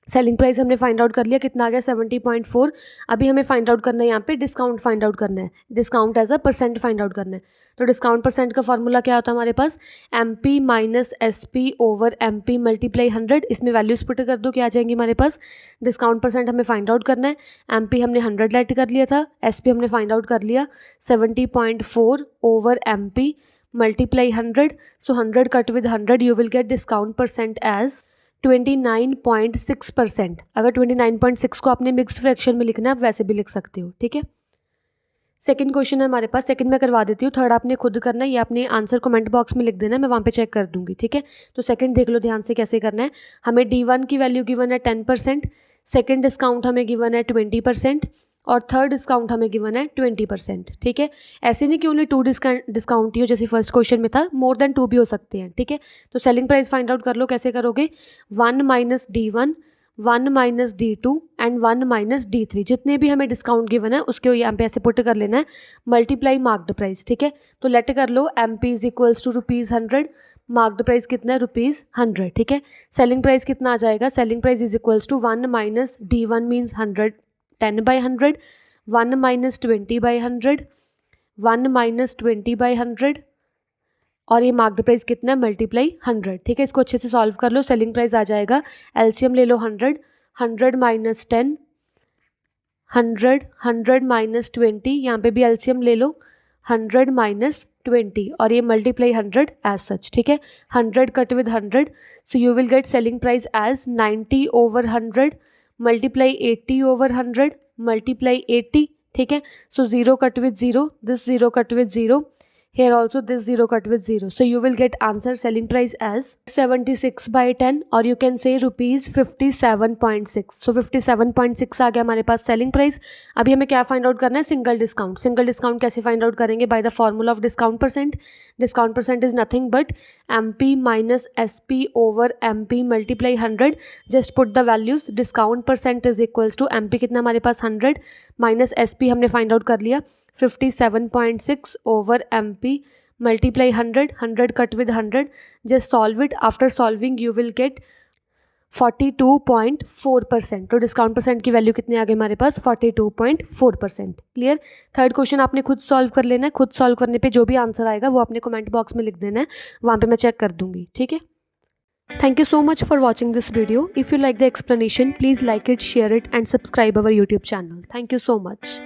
Selling price हमने find out कर लिया, कितना आ गया 70.4. अभी हमें find out करना है यहाँ पे डिस्काउंट फाइंड आउट करना है, discount as a percent find out करना है. तो डिस्काउंट परसेंट का फॉर्मूला क्या होता है हमारे पास, MP minus SP over MP multiply 100. इसमें वैल्यूज पुट कर दो, क्या आ जाएंगी हमारे पास. डिस्काउंट परसेंट हमें फाइंड आउट करना है, MP हमने 100 लेट कर लिया था, SP हमने फाइंड आउट कर लिया 70.4 over MP multiply 100. So 100 cut with 100 you will get discount percent as 29.6%. अगर 29.6 को आपने मिक्स्ड फ्रैक्शन में लिखना है आप वैसे भी लिख सकते हो. ठीक है, सेकंड क्वेश्चन है हमारे पास, सेकंड मैं करवा देती हूँ, थर्ड आपने खुद करना है. ये आपने आंसर कमेंट बॉक्स में लिख देना है, मैं वहाँ पे चेक कर दूंगी. ठीक है, तो सेकंड देख लो ध्यान से कैसे करना है. हमें D1 की वैल्यू गिवन है 10%, सेकंड डिस्काउंट हमें गिवन है 20% और थर्ड डिस्काउंट हमें गिवन है 20%. ठीक है, ऐसे नहीं कि ओनली 2 डिस्काउंट ही हो जैसे फर्स्ट क्वेश्चन में था, मोर देन 2 भी हो सकते हैं. ठीक है, तो सेलिंग प्राइस फाइंड आउट कर लो, कैसे करोगे, 1 minus D1 1 minus D2 and 1 minus D3. जितने भी हमें डिस्काउंट गिवन है उसके यहाँ पे ऐसे पुट कर लेना है मल्टीप्लाई मार्क्ड प्राइस. ठीक है, तो लेट कर लो MP is equals to ₹100, marked price कितना है ₹100. ठीक है, सेलिंग प्राइस कितना आ जाएगा, selling price is equals to 1 minus D1 means 100 10/100, 1 minus 20/100, 1 minus 20/100 और ये मार्क्ड प्राइस कितना है मल्टीप्लाई 100. ठीक है, इसको अच्छे से सॉल्व कर लो. सेलिंग प्राइस आ जाएगा, एलसीएम ले लो 100, 100 माइनस 10, 100 माइनस 20, यहाँ पे भी एलसीएम ले लो 100 माइनस 20 और ये मल्टीप्लाई 100 एज सच. ठीक है, 100 cut with 100, so you will get selling price as 90/100 multiply 80/100 multiply 80. ठीक है, so 0 cut with 0, this 0 cut with 0, here also this 0 cut with 0, so you will get answer selling price as 76/10 or you can say ₹57.6. so 57.6 आ गया हमारे पास selling price. अभी हमें क्या find out करना है, single discount. Single discount कैसे find out करेंगे, by the formula of discount percent. Discount percent is nothing but MP minus SP over MP multiply 100. Just put the values, discount percent is equals to MP कितना हमारे पास 100 minus SP हमने find out कर लिया 57.6 over MP multiply 100 cut with 100. Just solve it, after solving you will get 42.4%. तो discount percent की value कितनी आ गई हमारे पास 42.4%. क्लियर. थर्ड क्वेश्चन आपने खुद सॉल्व कर लेना है, खुद सॉल्व करने पे जो भी आंसर आएगा वो आपने कमेंट बॉक्स में लिख देना है, वहाँ पे मैं चेक कर दूंगी. ठीक है, thank you so much for watching this video. If you like the explanation please like it, share it and subscribe our YouTube channel. Thank you so much.